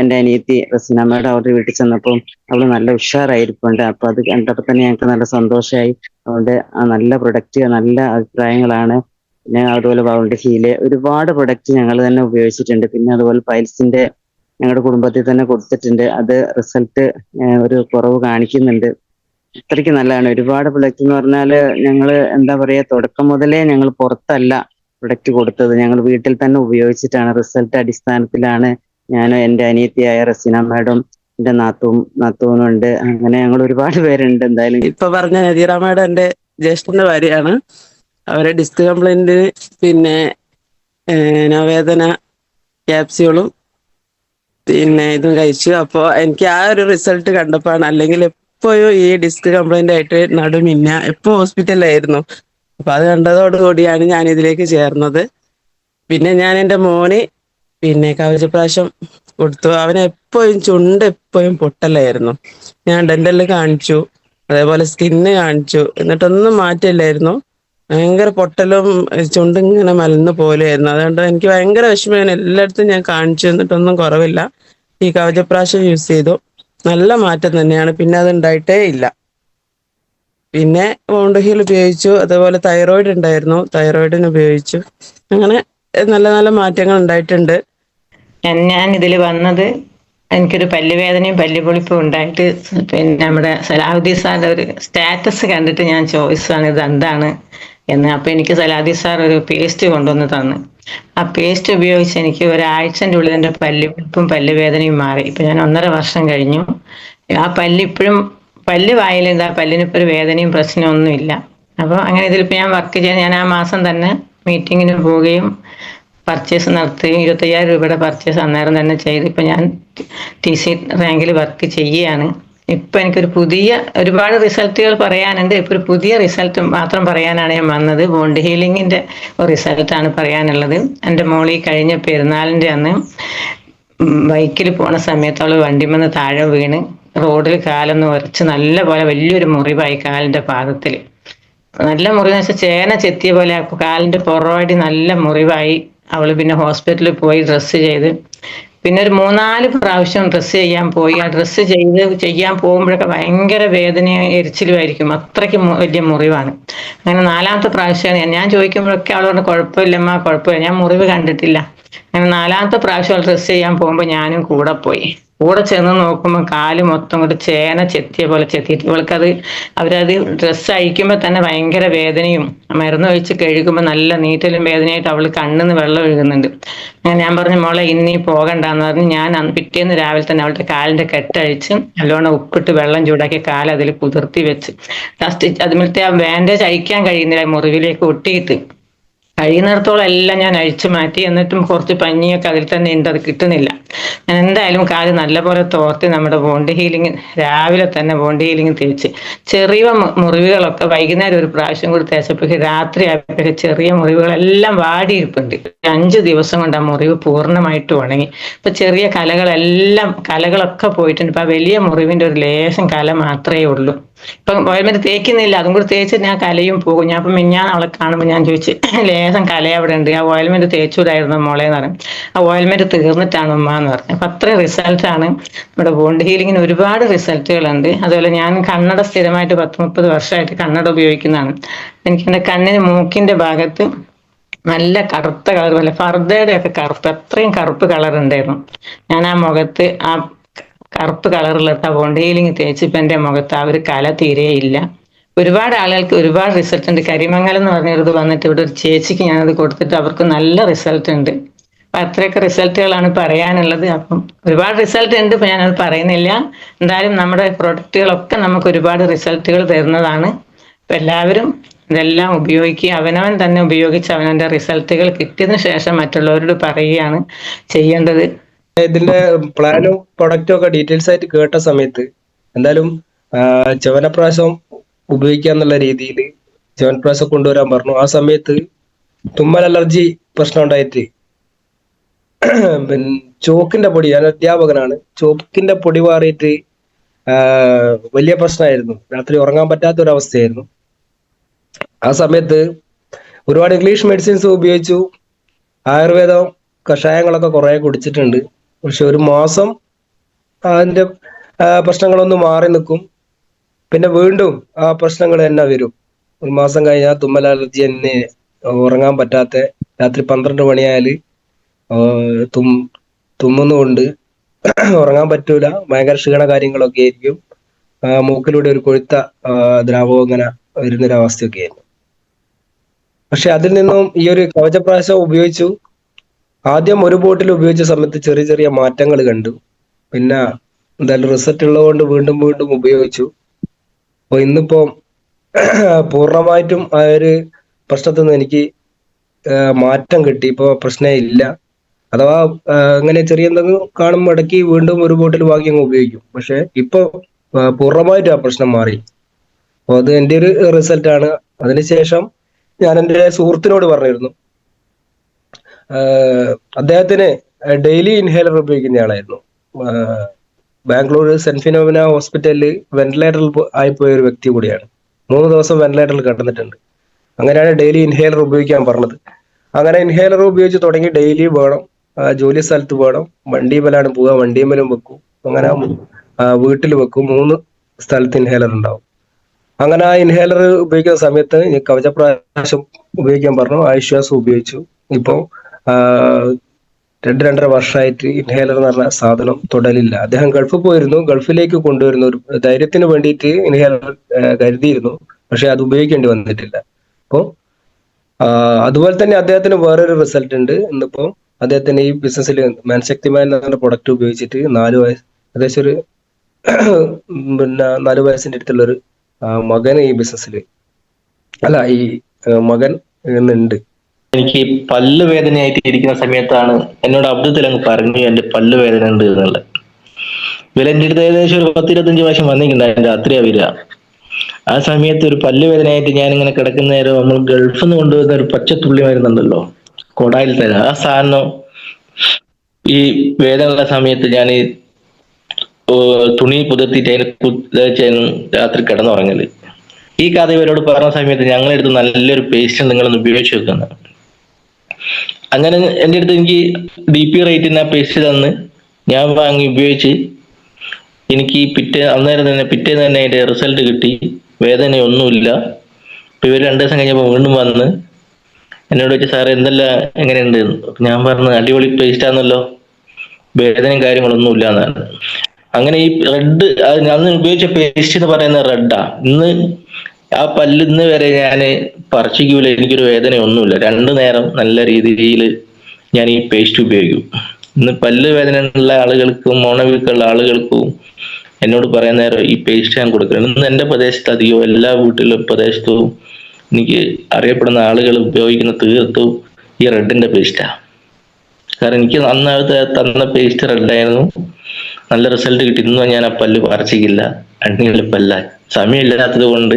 എന്റെ അനിയത്തി റസീനമ്മയുടെ അവരുടെ വീട്ടിൽ ചെന്നപ്പോൾ അവള് നല്ല ഉഷാറായിരിക്കുന്നുണ്ട്. അപ്പൊ അത് കണ്ടപ്പോ തന്നെ ഞങ്ങൾക്ക് നല്ല സന്തോഷമായി. അതുകൊണ്ട് നല്ല പ്രൊഡക്റ്റ്, നല്ല അഭിപ്രായങ്ങളാണ്. പിന്നെ അതുപോലെ ബൗണ്ട് ഹീല് ഒരുപാട് പ്രൊഡക്റ്റ് ഞങ്ങൾ തന്നെ ഉപയോഗിച്ചിട്ടുണ്ട്. പിന്നെ അതുപോലെ പൈൽസിന്റെ ഞങ്ങളുടെ കുടുംബത്തിൽ തന്നെ കൊടുത്തിട്ടുണ്ട്. അത് റിസൾട്ട് ഒരു കുറവ് കാണിക്കുന്നുണ്ട്. അത്രയ്ക്ക് നല്ലതാണ്. ഒരുപാട് പ്രൊഡക്റ്റ് എന്ന് പറഞ്ഞാല് ഞങ്ങള് എന്താ പറയാ, തുടക്കം മുതലേ ഞങ്ങൾ പുറത്തല്ല പ്രൊഡക്റ്റ് കൊടുത്തത്, ഞങ്ങൾ വീട്ടിൽ തന്നെ ഉപയോഗിച്ചിട്ടാണ്. റിസൾട്ട് അടിസ്ഥാനത്തിലാണ് ഞാൻ എൻ്റെ അനിയത്തിയായ റസീന മാഡം, എൻ്റെ നാത്തൂനുണ്ട്, അങ്ങനെ ഞങ്ങൾ ഒരുപാട് പേരുണ്ട്. എന്തായാലും ഇപ്പൊ പറഞ്ഞ നദീറ മാഡം എൻ്റെ ജ്യേഷ്ഠന്റെ ഭാര്യയാണ്. അവരെ ഡിസ്ക് കംപ്ലൈന്റിന് പിന്നെ നവേദന ക്യാപ്സ്യൂളും പിന്നെ ഇതും കഴിച്ചു. അപ്പോൾ എനിക്ക് ആ ഒരു റിസൾട്ട് കണ്ടപ്പോഴാണ്, അല്ലെങ്കിൽ എപ്പോഴും ഈ ഡിസ്ക് കംപ്ലൈന്റ് ആയിട്ട് നടുമിന്ന എപ്പോ ഹോസ്പിറ്റലിലായിരുന്നു. അപ്പൊ അത് കണ്ടതോടുകൂടിയാണ് ഞാൻ ഇതിലേക്ക് ചേർന്നത്. പിന്നെ ഞാൻ എൻ്റെ മോന് പിന്നെ കവചപ്രാശം കൊടുത്തു. അവന് എപ്പോഴും ചുണ്ട് എപ്പോഴും പൊട്ടലായിരുന്നു. ഞാൻ ഡെന്റലിൽ കാണിച്ചു, അതേപോലെ സ്കിന്ന് കാണിച്ചു, എന്നിട്ടൊന്നും മാറ്റമില്ലായിരുന്നു. ഭയങ്കര പൊട്ടലും ചുണ്ടിങ്ങനെ മലന്ന് പോലെയായിരുന്നു. അതുകൊണ്ട് എനിക്ക് ഭയങ്കര വിഷമമാണ്. എല്ലായിടത്തും ഞാൻ കാണിച്ചു, എന്നിട്ടൊന്നും കുറവില്ല. ഈ കവചപ്രാശം യൂസ് ചെയ്തു, നല്ല മാറ്റം തന്നെയാണ്. പിന്നെ അത് ഉണ്ടായിട്ടേ ഇല്ല. പിന്നെ വൗണ്ട് ഹീൽ ഉപയോഗിച്ചു, അതേപോലെ തൈറോയിഡ് ഉണ്ടായിരുന്നു, തൈറോയിഡിന് ഉപയോഗിച്ചു. അങ്ങനെ നല്ല നല്ല മാറ്റങ്ങൾ ഉണ്ടായിട്ടുണ്ട്. ഞാൻ ഇതിൽ വന്നത് എനിക്കൊരു പല്ലുവേദനയും പല്ലുപൊളിപ്പും ഉണ്ടായിട്ട് പിന്നെ നമ്മുടെ സലാഹുദ്ദീൻ സാറിൻ്റെ ഒരു സ്റ്റാറ്റസ് കണ്ടിട്ട് ഞാൻ ചോദിച്ചതാണ് ഇത് എന്താണ് എന്ന്. അപ്പോൾ എനിക്ക് സലാഹുദ്ദീൻ സാർ ഒരു പേസ്റ്റ് കൊണ്ടുവന്ന് തന്നു. ആ പേസ്റ്റ് ഉപയോഗിച്ച് എനിക്ക് ഒരാഴ്ചൻ്റെ ഉള്ളിൽ എൻ്റെ പല്ലുപൊളിപ്പും പല്ലുവേദനയും മാറി. ഇപ്പം ഞാൻ 1.5 വർഷം കഴിഞ്ഞു. ആ ഇപ്പോഴും പല്ല് വായിലെന്താ, പല്ലിനിപ്പോൾ ഒരു വേദനയും പ്രശ്നമൊന്നുമില്ല. അപ്പോൾ അങ്ങനെ ഇതിലിപ്പോൾ ഞാൻ വർക്ക് ചെയ്യാൻ ഞാൻ ആ മാസം തന്നെ മീറ്റിങ്ങിന് പോവുകയും പർച്ചേസ് നടത്തുകയും 25,000 രൂപയുടെ പർച്ചേസ് അന്നേരം തന്നെ ചെയ്ത് ഇപ്പം ഞാൻ TC റാങ്കിൽ വർക്ക് ചെയ്യുകയാണ്. ഇപ്പം എനിക്കൊരു ഒരുപാട് റിസൾട്ടുകൾ പറയാനുണ്ട്. ഇപ്പോൾ ഒരു പുതിയ റിസൾട്ട് മാത്രം പറയാനാണ് ഞാൻ വന്നത്. വോണ്ട് ഹീലിങ്ങിൻ്റെ റിസൾട്ടാണ് പറയാനുള്ളത്. എൻ്റെ മോളി കഴിഞ്ഞ പെരുന്നാളിൻ്റെ അന്ന് ബൈക്കിൽ പോണ സമയത്ത് അവൾ വണ്ടിമെന്ന് താഴെ വീണ് റോഡിൽ കാലൊന്ന് ഉരച്ച് നല്ല പോലെ വലിയൊരു മുറിവായി കാലിൻ്റെ പാദത്തിൽ. നല്ല മുറിവ് വെച്ചാൽ ചേന ചെത്തിയ പോലെ കാലിന്റെ പുറവാടി നല്ല മുറിവായി. അവള് പിന്നെ ഹോസ്പിറ്റലിൽ പോയി ഡ്രസ്സ് ചെയ്ത് പിന്നെ ഒരു 3-4 പ്രാവശ്യം ഡ്രസ്സ് ചെയ്യാൻ പോയി. ആ ഡ്രസ്സ് ചെയ്യാൻ പോകുമ്പോഴൊക്കെ ഭയങ്കര വേദനയും എരിച്ചിലുമായിരിക്കും. അത്രയ്ക്ക് വലിയ മുറിവാണ്. അങ്ങനെ 4ാമത്തെ പ്രാവശ്യമാണ് ഞാൻ ചോദിക്കുമ്പോഴൊക്കെ അവൾ പറഞ്ഞു കുഴപ്പമില്ലമ്മ, കുഴപ്പമില്ല, ഞാൻ മുറിവ് കണ്ടിട്ടില്ല. അങ്ങനെ 4ാമത്തെ പ്രാവശ്യം ഡ്രസ്സ് ചെയ്യാൻ പോകുമ്പോൾ ഞാനും കൂടെ പോയി. കൂടെ ചെന്ന് നോക്കുമ്പോൾ കാല് മൊത്തം കൂടി ചേന ചെത്തിയ പോലെ ചെത്തിയിട്ട് അവരത് ഡ്രസ്സ് അഴിക്കുമ്പോൾ തന്നെ ഭയങ്കര വേദനയും മരുന്ന് ഒഴിച്ച് കഴുകുമ്പോൾ നല്ല നീറ്റലും വേദനയായിട്ട് അവൾ കണ്ണിന്ന് വെള്ളം ഒഴുകുന്നുണ്ട്. അങ്ങനെ ഞാൻ പറഞ്ഞു മോളെ ഇന്നീ പോകണ്ടെന്ന് പറഞ്ഞ് ഞാൻ പിറ്റേന്ന് രാവിലെ തന്നെ അവളുടെ കാലിന്റെ കെട്ടഴിച്ച് നല്ലോണം ഉപ്പിട്ട് വെള്ളം ചൂടാക്കി കാൽ അതിൽ കുതിർത്തി വെച്ച് അതിലത്തെ ആ ബാൻഡേജ് അഴിക്കാൻ കഴിയുന്നില്ല, മുറിവിലേക്ക് ഒട്ടിയിട്ട് കഴിയുന്നിടത്തോളം എല്ലാം ഞാൻ അഴിച്ചു മാറ്റി. എന്നിട്ടും കുറച്ച് പഞ്ഞിയൊക്കെ അതിൽ തന്നെ ഉണ്ട്, അത് കിട്ടുന്നില്ല. ഞാൻ എന്തായാലും കാല് നല്ലപോലെ തോർത്തി നമ്മുടെ ബോണ്ട് ഹീലിംഗ് രാവിലെ തന്നെ ബോണ്ട് ഹീലിംഗ് തേച്ച് ചെറിയ മുറിവുകളൊക്കെ വൈകുന്നേരം ഒരു പ്രാവശ്യം കൂടി തേച്ചപ്പോഴേക്ക് രാത്രി ആയപ്പോഴേക്ക് ചെറിയ മുറിവുകളെല്ലാം വാടിയിരിപ്പുണ്ട്. 5 ദിവസം കൊണ്ട് ആ മുറിവ് പൂർണ്ണമായിട്ട് ഉണങ്ങി. ഇപ്പൊ ചെറിയ കലകളൊക്കെ പോയിട്ടുണ്ട്. ഇപ്പൊ ആ വലിയ മുറിവിന്റെ ഒരു ലേശം കല മാത്രമേ ഉള്ളൂ. ഇപ്പം ഓയിൽമെന്റ് തേക്കുന്നില്ല, അതും കൂടി തേച്ച് ഞാൻ കലയും പോകും. ഞാൻ ഇപ്പം ഞാൻ അവളെ കാണുമ്പോൾ ഞാൻ ചോദിച്ചു ലേശം കല അവിടെ ഉണ്ട്, ആ ഓയിൽമെന്റ് തേച്ചൂടായിരുന്നു മോളെ എന്ന് പറയും. ആ ഓയിൽമെന്റ് തീർന്നിട്ടാണ് ഉമ്മ എന്ന് പറഞ്ഞു. അപ്പൊ അത്രയും റിസൾട്ടാണ് നമ്മുടെ ബോണ്ട് ഹീലിങ്ങിന്. ഒരുപാട് റിസൾട്ടുകളുണ്ട്. അതുപോലെ ഞാൻ കണ്ണട സ്ഥിരമായിട്ട് 10-30 വർഷമായിട്ട് കണ്ണട ഉപയോഗിക്കുന്നതാണ്. എനിക്ക് എൻ്റെ കണ്ണിന് മൂക്കിന്റെ ഭാഗത്ത് നല്ല കറുത്ത കളർ പോലെ ഫർദയുടെ ഒക്കെ കറുപ്പ്, അത്രയും കറുപ്പ് കളർ ഉണ്ടായിരുന്നു. ഞാൻ ആ മുഖത്ത് ആ കറുപ്പ് കളറുള്ള ബോണ്ട് ഹീലിംഗ് തേച്ചിപ്പോൾ എൻ്റെ മുഖത്ത് ആ ഒരു കല തീരെയില്ല. ഒരുപാട് ആളുകൾക്ക് ഒരുപാട് റിസൾട്ട് ഉണ്ട്. കരിമംഗലം എന്ന് പറഞ്ഞൊരിത് വന്നിട്ട് ഇവിടെ ഒരു ചേച്ചിക്ക് ഞാനത് കൊടുത്തിട്ട് അവർക്ക് നല്ല റിസൾട്ട് ഉണ്ട്. അപ്പൊ അത്രയൊക്കെ റിസൾട്ടുകളാണ് പറയാനുള്ളത്. അപ്പം ഒരുപാട് റിസൾട്ട് ഉണ്ട്, ഇപ്പൊ ഞാനത് പറയുന്നില്ല. എന്തായാലും നമ്മുടെ പ്രൊഡക്റ്റുകളൊക്കെ നമുക്ക് ഒരുപാട് റിസൾട്ടുകൾ തരുന്നതാണ്. അപ്പൊ എല്ലാവരും ഇതെല്ലാം ഉപയോഗിക്കുക. അവനവൻ തന്നെ ഉപയോഗിച്ച് അവനവന്റെ റിസൾട്ടുകൾ കിട്ടിയതിനു ശേഷം മറ്റുള്ളവരോട് പറയുകയാണ് ചെയ്യേണ്ടത്. ഇതിന്റെ പ്ലാനും പ്രൊഡക്റ്റും ഒക്കെ ഡീറ്റെയിൽസ് ആയിട്ട് കേട്ട സമയത്ത് എന്തായാലും ചവനപ്രാശം ഉപയോഗിക്കാന്നുള്ള രീതിയിൽ ചവനപ്രാശം കൊണ്ടുവരാൻ പറഞ്ഞു. ആ സമയത്ത് തുമ്മൽ അലർജി പ്രശ്നം ഉണ്ടായിട്ട് പിന്നെ ചോക്കിന്റെ പൊടി, ഞാൻ അധ്യാപകനാണ്, ചോക്കിന്റെ പൊടി മാറിയിട്ട് വലിയ പ്രശ്നമായിരുന്നു. രാത്രി ഉറങ്ങാൻ പറ്റാത്തൊരവസ്ഥയായിരുന്നു. ആ സമയത്ത് ഒരുപാട് ഇംഗ്ലീഷ് മെഡിസിൻസ് ഉപയോഗിച്ചു, ആയുർവേദം കഷായങ്ങളൊക്കെ കുറെ കുടിച്ചിട്ടുണ്ട്. പക്ഷെ 1 മാസം അതിന്റെ പ്രശ്നങ്ങളൊന്ന് മാറി നിൽക്കും, പിന്നെ വീണ്ടും ആ പ്രശ്നങ്ങൾ തന്നെ വരും. 1 മാസം കഴിഞ്ഞാൽ തുമ്മൽ അലർജി തന്നെ, ഉറങ്ങാൻ പറ്റാത്ത, രാത്രി 12 മണിയായാൽ തുമ്മുന്നുകൊണ്ട് ഉറങ്ങാൻ പറ്റൂല, ഭയങ്കര ക്ഷീണ കാര്യങ്ങളൊക്കെ ആയിരിക്കും. മൂക്കിലൂടെ ഒരു കൊഴുത്ത ദ്രാവകം ഇങ്ങനെ വരുന്നൊരവസ്ഥയൊക്കെ ആയിരുന്നു. പക്ഷെ അതിൽ നിന്നും ഈ ഒരു കവചപ്രാശം ഉപയോഗിച്ചു. ആദ്യം ഒരു ബോട്ടിൽ ഉപയോഗിച്ച സമയത്ത് ചെറിയ ചെറിയ മാറ്റങ്ങൾ കണ്ടു. പിന്നെ എന്തായാലും റിസൾട്ട് ഉള്ളതുകൊണ്ട് വീണ്ടും വീണ്ടും ഉപയോഗിച്ചു. അപ്പൊ ഇന്നിപ്പോ പൂർണ്ണമായിട്ടും ആ ഒരു പ്രശ്നത്തിൽ നിന്ന് എനിക്ക് മാറ്റം കിട്ടി. ഇപ്പൊ പ്രശ്നമേ ഇല്ല. അഥവാ അങ്ങനെ ചെറിയ എന്തെങ്കിലും കാണുമ്പോൾ ഇടയ്ക്ക് വീണ്ടും ഒരു ബോട്ടിൽ വാങ്ങി അങ്ങ് ഉപയോഗിക്കും. പക്ഷെ ഇപ്പൊ പൂർണ്ണമായിട്ടും ആ പ്രശ്നം മാറി. അപ്പൊ അത് എൻ്റെ ഒരു റിസൾട്ടാണ്. അതിനുശേഷം ഞാൻ എൻ്റെ സുഹൃത്തിനോട് പറഞ്ഞിരുന്നു. അദ്ദേഹത്തിന് ഡെയിലി ഇൻഹേലർ ഉപയോഗിക്കുന്ന ആളായിരുന്നു. ബാംഗ്ലൂർ സെന്റ് ഫിനോമിന ഹോസ്പിറ്റലിൽ വെന്റിലേറ്ററിൽ ആയിപ്പോയ ഒരു വ്യക്തി കൂടിയാണ്. 3 ദിവസം വെന്റിലേറ്ററിൽ കിടന്നിട്ടുണ്ട്. അങ്ങനെയാണ് ഡെയിലി ഇൻഹേലർ ഉപയോഗിക്കാൻ പറഞ്ഞത്. അങ്ങനെ ഇൻഹേലർ ഉപയോഗിച്ച് തുടങ്ങി. ഡെയിലി വേണം, ജോലി സ്ഥലത്ത് വേണം, വണ്ടിമേലാണ് പോവുക, വണ്ടിമേലും വെക്കും, അങ്ങനെ വീട്ടിൽ വെക്കും. 3 സ്ഥലത്ത് ഇൻഹേലർ ഉണ്ടാവും. അങ്ങനെ ആ ഇൻഹേലർ ഉപയോഗിക്കുന്ന സമയത്ത് കവചപ്രാശം ഉപയോഗിക്കാൻ പറഞ്ഞു. ആശ്വാസം ഉപയോഗിച്ചു. ഇപ്പോ 2-2.5 വർഷമായിട്ട് ഇൻഹേലർ എന്ന് പറഞ്ഞ സാധനം തൊടലില്ല. അദ്ദേഹം ഗൾഫിൽ പോയിരുന്നു, ഗൾഫിലേക്ക് കൊണ്ടുവരുന്ന ഒരു ധൈര്യത്തിന് വേണ്ടിയിട്ട് ഇൻഹേലർ കരുതിയിരുന്നു. പക്ഷെ അത് ഉപയോഗിക്കേണ്ടി വന്നിട്ടില്ല. അപ്പോ അതുപോലെ തന്നെ അദ്ദേഹത്തിന് വേറൊരു റിസൾട്ട് ഉണ്ട്. ഇന്നിപ്പോ അദ്ദേഹത്തിന് ഈ ബിസിനസ്സിൽ മാൻശക്തിമാൻ എന്ന് പറഞ്ഞ പ്രൊഡക്റ്റ് ഉപയോഗിച്ചിട്ട് 4 വയസ്സ്, ഏകദേശം ഒരു പിന്നെ 4 വയസ്സിന്റെ അടുത്തുള്ളൊരു മകൻ ഈ ബിസിനസ്സിൽ ഈ മകൻ ഇന്നുണ്ട്. എനിക്ക് പല്ല് വേദനയായിട്ട് ഇരിക്കുന്ന സമയത്താണ് എന്നോട് അബ്ദുൽ പറഞ്ഞു എന്റെ പല്ല് വേദന ഉണ്ട് എന്നുള്ളത്. ഇവരെ എൻ്റെ അടുത്ത് ഏകദേശം ഒരു 10-25 പ്രാവശ്യം വന്നിട്ടുണ്ടായിരുന്നു, രാത്രിയാ വരിക. ആ സമയത്ത് ഒരു പല്ല് വേദനയായിട്ട് ഞാൻ ഇങ്ങനെ കിടക്കുന്ന നേരം നമ്മൾ ഗൾഫിൽ നിന്ന് കൊണ്ടുവരുന്ന ഒരു പച്ചത്തുള്ളി മരുന്നുണ്ടല്ലോ, കൊടായിൽ തരാം, ആ സാധനം ഈ വേദനയുള്ള സമയത്ത് ഞാൻ തുണി പുതർത്തിട്ട് അതിന് രാത്രി കിടന്നുറങ്ങല്. ഈ കഥ ഇവരോട് പറഞ്ഞ സമയത്ത് ഞങ്ങളെടുത്ത് നല്ലൊരു പേസ്റ്റ് നിങ്ങളൊന്ന് ഉപയോഗിച്ച് വെക്കുന്നത്. അങ്ങനെ എൻ്റെ അടുത്ത് എനിക്ക് DP റേറ്റിന് ആ പേസ്റ്റ് തന്ന് ഞാൻ വാങ്ങി ഉപയോഗിച്ച് എനിക്ക് പിറ്റേന്ന് തന്നെ അതിന്റെ റിസൾട്ട് കിട്ടി. വേദനയൊന്നുമില്ല. ഇപ്പൊ ഇവർ 2 ദിവസം കഴിഞ്ഞപ്പോൾ വീണ്ടും വന്ന് എന്നോട് ചോദിച്ചു, സാറേ എന്തെല്ലാം എങ്ങനെയുണ്ട്? ഞാൻ പറഞ്ഞു അടിപൊളി പേസ്റ്റ് ആണല്ലോ, വേദനയും കാര്യങ്ങളൊന്നും ഇല്ല എന്നാണ്. അങ്ങനെ ഈ റെഡ് അന്ന് ഉപയോഗിച്ച പേസ്റ്റ് എന്ന് പറയുന്ന റെഡാ. ആ പല്ല് ഇന്ന് വരെ ഞാൻ പറിച്ചിക്കൂല, എനിക്കൊരു വേദനയൊന്നുമില്ല. 2 നേരം നല്ല രീതിയിൽ ഞാൻ ഈ പേസ്റ്റ് ഉപയോഗിക്കും. ഇന്ന് പല്ല് വേദന ഉള്ള ആളുകൾക്കും മോണവീക്കുള്ള ആളുകൾക്കും എന്നോട് പറയാൻ നേരം ഈ പേസ്റ്റ് ഞാൻ കൊടുക്കണം. ഇന്ന് എൻ്റെ പ്രദേശത്ത് അധികവും എല്ലാ വീട്ടിലും പ്രദേശത്തും എനിക്ക് അറിയപ്പെടുന്ന ആളുകൾ ഉപയോഗിക്കുന്ന തീർത്തും ഈ റെഡിന്റെ പേസ്റ്റാ. കാരണം എനിക്ക് അന്നത്തെ തന്ന പേസ്റ്റ് റെഡായിരുന്നു, നല്ല റിസൾട്ട് കിട്ടി. ഇന്നും ഞാൻ ആ പല്ല് പറിച്ചിക്കില്ല, അണ്ണിയുള്ള പല്ല. സമയമില്ലാത്തത് കൊണ്ട്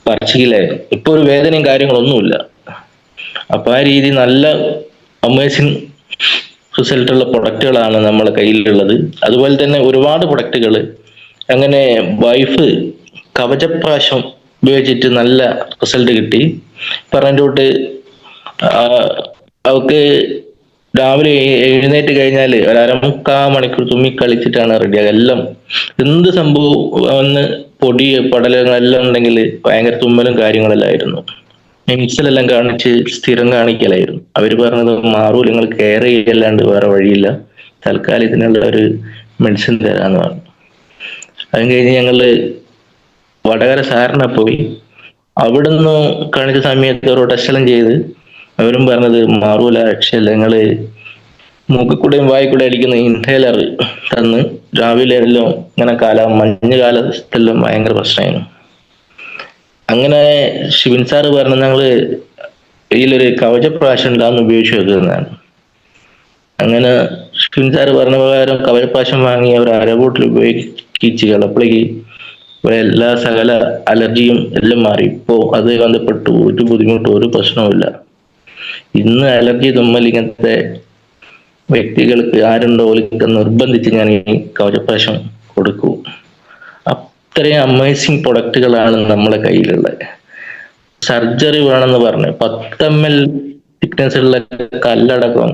പറിച്ചിക്കില്ലായിരുന്നു. ഇപ്പൊ ഒരു വേദനയും കാര്യങ്ങളൊന്നുമില്ല. അപ്പൊ ആ രീതി നല്ല അമേസിങ് റിസൾട്ടുള്ള പ്രൊഡക്റ്റുകളാണ് നമ്മളെ കയ്യിലുള്ളത്. അതുപോലെ തന്നെ ഒരുപാട് പ്രൊഡക്റ്റുകൾ. അങ്ങനെ വൈഫ് കവചപ്രാശം ഉപയോഗിച്ചിട്ട് നല്ല റിസൾട്ട് കിട്ടി. പറഞ്ഞ തൊട്ട് അവക്ക് രാവിലെ എഴുന്നേറ്റ് കഴിഞ്ഞാൽ ഒരു 1/4 മണിക്കൂർ തുമ്മി കളിച്ചിട്ടാണ് റെഡിയാകുക. എല്ലാം എന്ത് സംഭവം പൊടി പടലങ്ങളെല്ലാം ഉണ്ടെങ്കിൽ ഭയങ്കര തുമ്മലും കാര്യങ്ങളെല്ലായിരുന്നു. മിംസിലെല്ലാം കാണിച്ച് സ്ഥിരം കാണിക്കലായിരുന്നു. അവര് പറഞ്ഞത് മാറൂല, നിങ്ങൾ കെയർ ചെയ്യല്ലാണ്ട് വേറെ വഴിയില്ല, തൽക്കാലം ഇതിനുള്ള ഒരു മെഡിസിൻ തരാന്ന് പറഞ്ഞു. അത് കഴിഞ്ഞ് ഞങ്ങള് വടകര സാറിനെ പോയി. അവിടുന്ന് കാണിച്ച സമയത്ത് ഒരു ടെസ്റ്റെല്ലാം ചെയ്ത് അവരും പറഞ്ഞത് മാറൂല, രക്ഷയില്ല, നിങ്ങള് മൂക്കിക്കൂടെയും വായിക്കൂടെ അടിക്കുന്ന ഇൻഹേലർ തന്ന്. രാവിലെ എല്ലാം ഇങ്ങനെ മഞ്ഞ് കാലത്തെല്ലാം ഭയങ്കര പ്രശ്നമായിരുന്നു. അങ്ങനെ ഷിബിൻ സാറ് പറഞ്ഞ ഞങ്ങള് ഇതിലൊരു കവചപ്രാശം ഉണ്ടാകുന്ന ഉപയോഗിച്ച് വെക്കുന്നതാണ്. അങ്ങനെ ഷിബിൻ സാറ് പറഞ്ഞ പ്രകാരം കവചപ്രാശം വാങ്ങി അവർ 1/2 ബോട്ടിൽ ഉപയോഗിച്ച് കളപ്പളേക്ക് എല്ലാ സകല അലർജിയും എല്ലാം മാറി. ഇപ്പോ അത് ബന്ധപ്പെട്ടു ഒരു ബുദ്ധിമുട്ടും ഒരു പ്രശ്നവുമില്ല. ഇന്ന് അലർജി തുമ്മൽ ഇങ്ങനത്തെ വ്യക്തികൾക്ക് ആരുണ്ടോ ഓലിക്ക് നിർബന്ധിച്ച് ഞാൻ ഈ കവചപ്രാശം കൊടുക്കൂ. അത്രയും അമേസിങ് പ്രൊഡക്റ്റുകളാണ് നമ്മളെ കയ്യിലുള്ളത്. സർജറി വേണമെന്ന് പറഞ്ഞ് 10 ml തിക്നെസ് ഉള്ള കല്ലടക്കം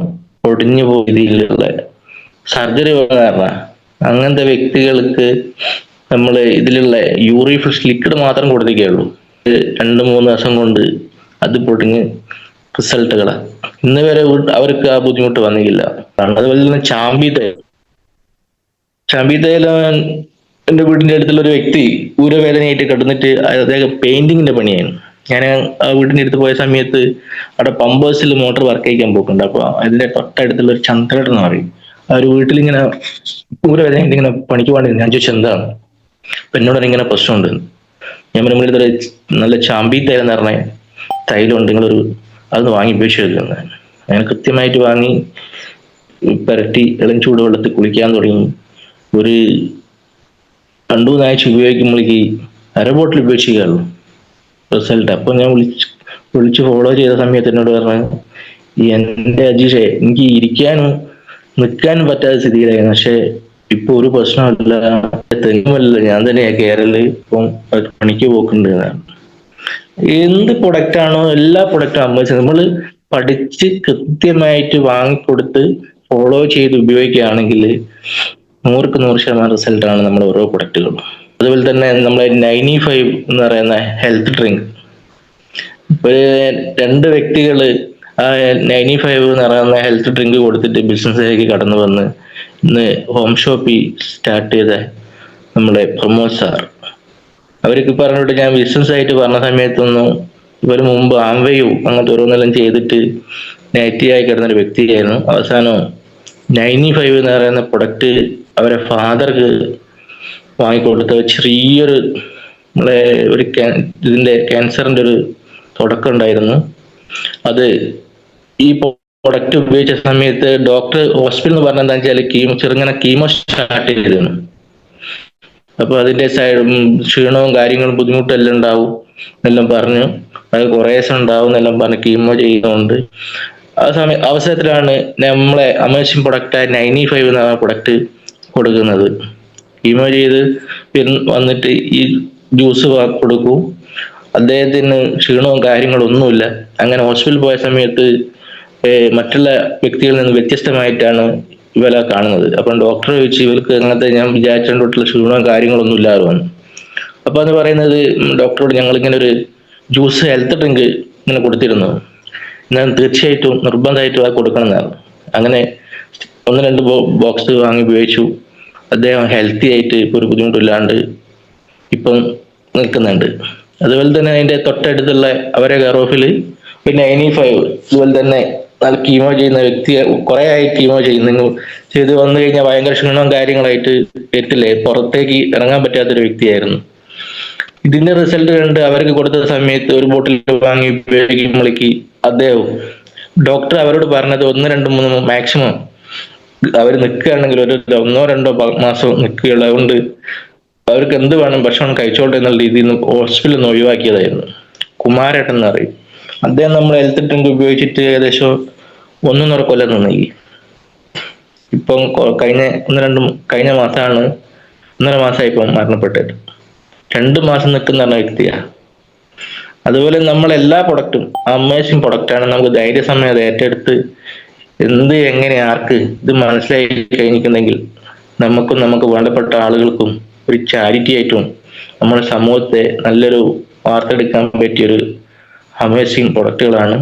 ഒടിഞ്ഞു പോയ രീതിയിലുള്ള സർജറി വേണമെന്ന് പറഞ്ഞ അങ്ങനത്തെ വ്യക്തികൾക്ക് നമ്മൾ ഇതിലുള്ള യൂറിഫ്ലക്സ് ലിക്വിഡ് മാത്രം കൊടുത്തേക്കുള്ളൂ. 2-3 ദിവസം കൊണ്ട് അത് പൊടിഞ്ഞ് റിസൾട്ടുകളാണ്. ഇന്ന് വരെ അവർക്ക് ആ ബുദ്ധിമുട്ട് വന്നില്ല. അതുപോലെ തന്നെ ചാമ്പി തൈലം എൻ്റെ വീടിന്റെ അടുത്തുള്ള ഒരു വ്യക്തി ഊരവേദനയായിട്ട് കിടന്നിട്ട് അദ്ദേഹം പെയിന്റിങ്ങിന്റെ പണിയാണ്. ഞാൻ ആ വീടിന്റെ അടുത്ത് പോയ സമയത്ത് അവിടെ പമ്പേഴ്സിൽ മോട്ടോർ വർക്ക് ചെയ്യിക്കാൻ പോക്കുണ്ട്. അപ്പൊ അതിന്റെ തൊട്ടടുത്തുള്ള ഒരു ചന്ദ്രേട്ടൻ എന്ന് പറയും, ആ ഒരു വീട്ടിലിങ്ങനെ ഊരവേദനയായിട്ട് ഇങ്ങനെ പണിക്ക് പോകേണ്ടത്. ഞാൻ ചോദിച്ചു എന്താണ്? അപ്പൊ എന്നോട് ഇങ്ങനെ പ്രശ്നമുണ്ട്. ഞാൻ നമ്മുടെ നല്ല ചാമ്പി തൈലം എന്ന് പറഞ്ഞ തൈലമുണ്ട്, നിങ്ങളൊരു അതൊന്ന് വാങ്ങി ഉപയോഗിച്ച് വെക്കുന്നത്. ഞാൻ കൃത്യമായിട്ട് വാങ്ങി പുരട്ടി ഇളം ചൂടുവെള്ളത്തിൽ കുളിക്കാൻ തുടങ്ങി. ഒരു 2-3 ആഴ്ച ഉപയോഗിക്കുമ്പോഴേക്ക് 1/2 ബോട്ടിൽ ഉപയോഗിക്കുകയുള്ളൂ റിസൾട്ട്. അപ്പൊ ഞാൻ വിളിച്ച് ഫോളോ ചെയ്ത സമയത്ത് എന്നോട് പറഞ്ഞു, എന്റെ അജീഷേ, എനിക്ക് ഇരിക്കാനും നിൽക്കാനും പറ്റാത്ത സ്ഥിതിയിലായിരുന്നു. പക്ഷെ ഇപ്പൊ ഒരു പ്രശ്നമില്ല, തെങ്ങുമല്ല, ഞാൻ തന്നെയാ കേരള ഇപ്പം പണിക്ക് പോക്കുണ്ട്. എന്ത് പ്രൊഡക്റ്റ് ആണോ എല്ലാ പ്രൊഡക്റ്റും അമ്മ നമ്മൾ പഠിച്ച് കൃത്യമായിട്ട് വാങ്ങിക്കൊടുത്ത് ഫോളോ ചെയ്ത് ഉപയോഗിക്കുകയാണെങ്കിൽ 100% റിസൾട്ടാണ് നമ്മുടെ ഓരോ പ്രൊഡക്റ്റുകളും. അതുപോലെ തന്നെ നമ്മളെ 95 എന്ന് പറയുന്ന ഹെൽത്ത് ഡ്രിങ്ക്. ഇപ്പൊ 2 വ്യക്തികള് ആ 95 എന്ന് പറയുന്ന ഹെൽത്ത് ഡ്രിങ്ക് കൊടുത്തിട്ട് ബിസിനസ്സിലേക്ക് കടന്നു വന്ന് ഇന്ന് ഹോം ഷോപ്പിൽ സ്റ്റാർട്ട് ചെയ്ത നമ്മളെ പ്രമോദ് സാർ. അവർക്ക് പറഞ്ഞിട്ട് ഞാൻ ബിസിനസ് ആയിട്ട് പറഞ്ഞ സമയത്തൊന്നും ഇവർ മുമ്പ് ആംവയും അങ്ങനത്തെ ഓരോന്നെല്ലാം ചെയ്തിട്ട് നെഗറ്റീവായി കിടന്നൊരു വ്യക്തിയായിരുന്നു. അവസാനം 95 എന്ന് പറയുന്ന പ്രൊഡക്റ്റ് അവരെ ഫാദർക്ക് വാങ്ങിക്കൊടുത്ത ചെറിയൊരു നമ്മളെ ഒരു ഇതിന്റെ ക്യാൻസറിന്റെ ഒരു തുടക്കം ഉണ്ടായിരുന്നു. അത് ഈ പ്രൊഡക്റ്റ് ഉപയോഗിച്ച സമയത്ത് ഡോക്ടർ ഹോസ്പിറ്റൽ എന്ന് പറഞ്ഞാൽ എന്താ വെച്ചാൽ ചെറുങ്ങനെ കീമോ സ്റ്റാർട്ട് ചെയ്തിരുന്നു. അപ്പൊ അതിന്റെ ക്ഷീണവും കാര്യങ്ങളും ബുദ്ധിമുട്ടും എല്ലാം ഉണ്ടാവും എന്നെല്ലാം പറഞ്ഞു. അത് കുറേ ദിവസം ഉണ്ടാവും എന്നെല്ലാം പറഞ്ഞ് കീമോ ചെയ്യുന്നുണ്ട്. ആ അവസരത്തിലാണ് നമ്മളെ അമേസിങ് പ്രൊഡക്റ്റായ 95 എന്ന പ്രൊഡക്റ്റ് കൊടുക്കുന്നത്. കീമോ ചെയ്ത് വന്നിട്ട് ഈ ജ്യൂസ് കൊടുക്കും. അദ്ദേഹത്തിന് ക്ഷീണവും കാര്യങ്ങളും ഒന്നുമില്ല. അങ്ങനെ ഹോസ്പിറ്റലിൽ പോയ സമയത്ത് മറ്റുള്ള വ്യക്തികളിൽ നിന്ന് വ്യത്യസ്തമായിട്ടാണ് ഇവരെ കാണുന്നത്. അപ്പം ഡോക്ടർ ചോദിച്ചു ഇവർക്ക് അങ്ങനത്തെ ഞാൻ വിചാരിച്ചിട്ടുള്ള ക്ഷീണവും കാര്യങ്ങളൊന്നും ഇല്ലാതെ. അപ്പൊ എന്ന് പറയുന്നത് ഡോക്ടറോട് ഞങ്ങൾ ഇങ്ങനെ ഒരു ജ്യൂസ് ഹെൽത്ത് ഡ്രിങ്ക് ഇങ്ങനെ കൊടുത്തിരുന്നു, ഞാൻ തീർച്ചയായിട്ടും നിർബന്ധമായിട്ടും അത് കൊടുക്കണം എന്നാണ്. അങ്ങനെ 1-2 ബോക്സ് വാങ്ങി ഉപയോഗിച്ചു. അദ്ദേഹം ഹെൽത്തി ആയിട്ട് ഇപ്പൊ ഒരു ബുദ്ധിമുട്ടില്ലാണ്ട് ഇപ്പം നിൽക്കുന്നുണ്ട്. അതുപോലെ തന്നെ അതിന്റെ തൊട്ടടുത്തുള്ള അവരെ കെയർ ഓഫിൽ പിന്നെ 95 അതുപോലെ തന്നെ കീമോ ചെയ്യുന്ന വ്യക്തിയെ കുറെ ആയി കീമോ ചെയ്ത് വന്നു കഴിഞ്ഞാൽ ഭയങ്കര ക്ഷീണവും കാര്യങ്ങളായിട്ട് എത്തില്ലേ, പുറത്തേക്ക് ഇറങ്ങാൻ പറ്റാത്തൊരു വ്യക്തിയായിരുന്നു. ഇതിന്റെ റിസൾട്ട് കണ്ട് അവർക്ക് കൊടുത്ത സമയത്ത് ഒരു ബോട്ടിൽ വാങ്ങി ഉപയോഗിക്കുമ്പോഴേക്ക് അദ്ദേഹവും ഡോക്ടർ അവരോട് പറഞ്ഞത് 1, 2, 3 മാക്സിമം അവർ നിൽക്കുകയാണെങ്കിൽ ഒരു 1-2 മാസം നിൽക്കുകയുള്ളൂ, അതുകൊണ്ട് അവർക്ക് എന്ത് വേണം ഭക്ഷണം കഴിച്ചോട്ടെ എന്നുള്ള രീതിയിൽ നിന്ന് ഹോസ്പിറ്റലിൽ നിന്ന് ഒഴിവാക്കിയതായിരുന്നു. കുമാരേട്ടൻ എന്ന് പറയും. അദ്ദേഹം നമ്മൾ ഹെൽത്ത് ഡ്രിങ്ക് ഉപയോഗിച്ചിട്ട് ഏകദേശം 1.5 കൊല്ലം നിന്നീ. ഇപ്പം കഴിഞ്ഞ മാസമാണ് 1.5 മാസമായി ഇപ്പം മരണപ്പെട്ടിട്ട്. 2 മാസം നിൽക്കുന്ന വ്യക്തിയാ. അതുപോലെ നമ്മളെല്ലാ പ്രൊഡക്റ്റും അമേസിങ് പ്രൊഡക്റ്റാണ്. നമുക്ക് ധൈര്യസമയം അത് ഏറ്റെടുത്ത് എങ്ങനെ ആർക്ക് ഇത് മനസ്സിലായി കഴിഞ്ഞിട്ടുണ്ടെങ്കിൽ നമുക്കും നമുക്ക് വേണ്ടപ്പെട്ട ആളുകൾക്കും ഒരു ചാരിറ്റി ആയിട്ടും നമ്മുടെ സമൂഹത്തെ നല്ലൊരു വാർത്തെടുക്കാൻ പറ്റിയൊരു അമേസിങ് പ്രൊഡക്റ്റുകളാണ്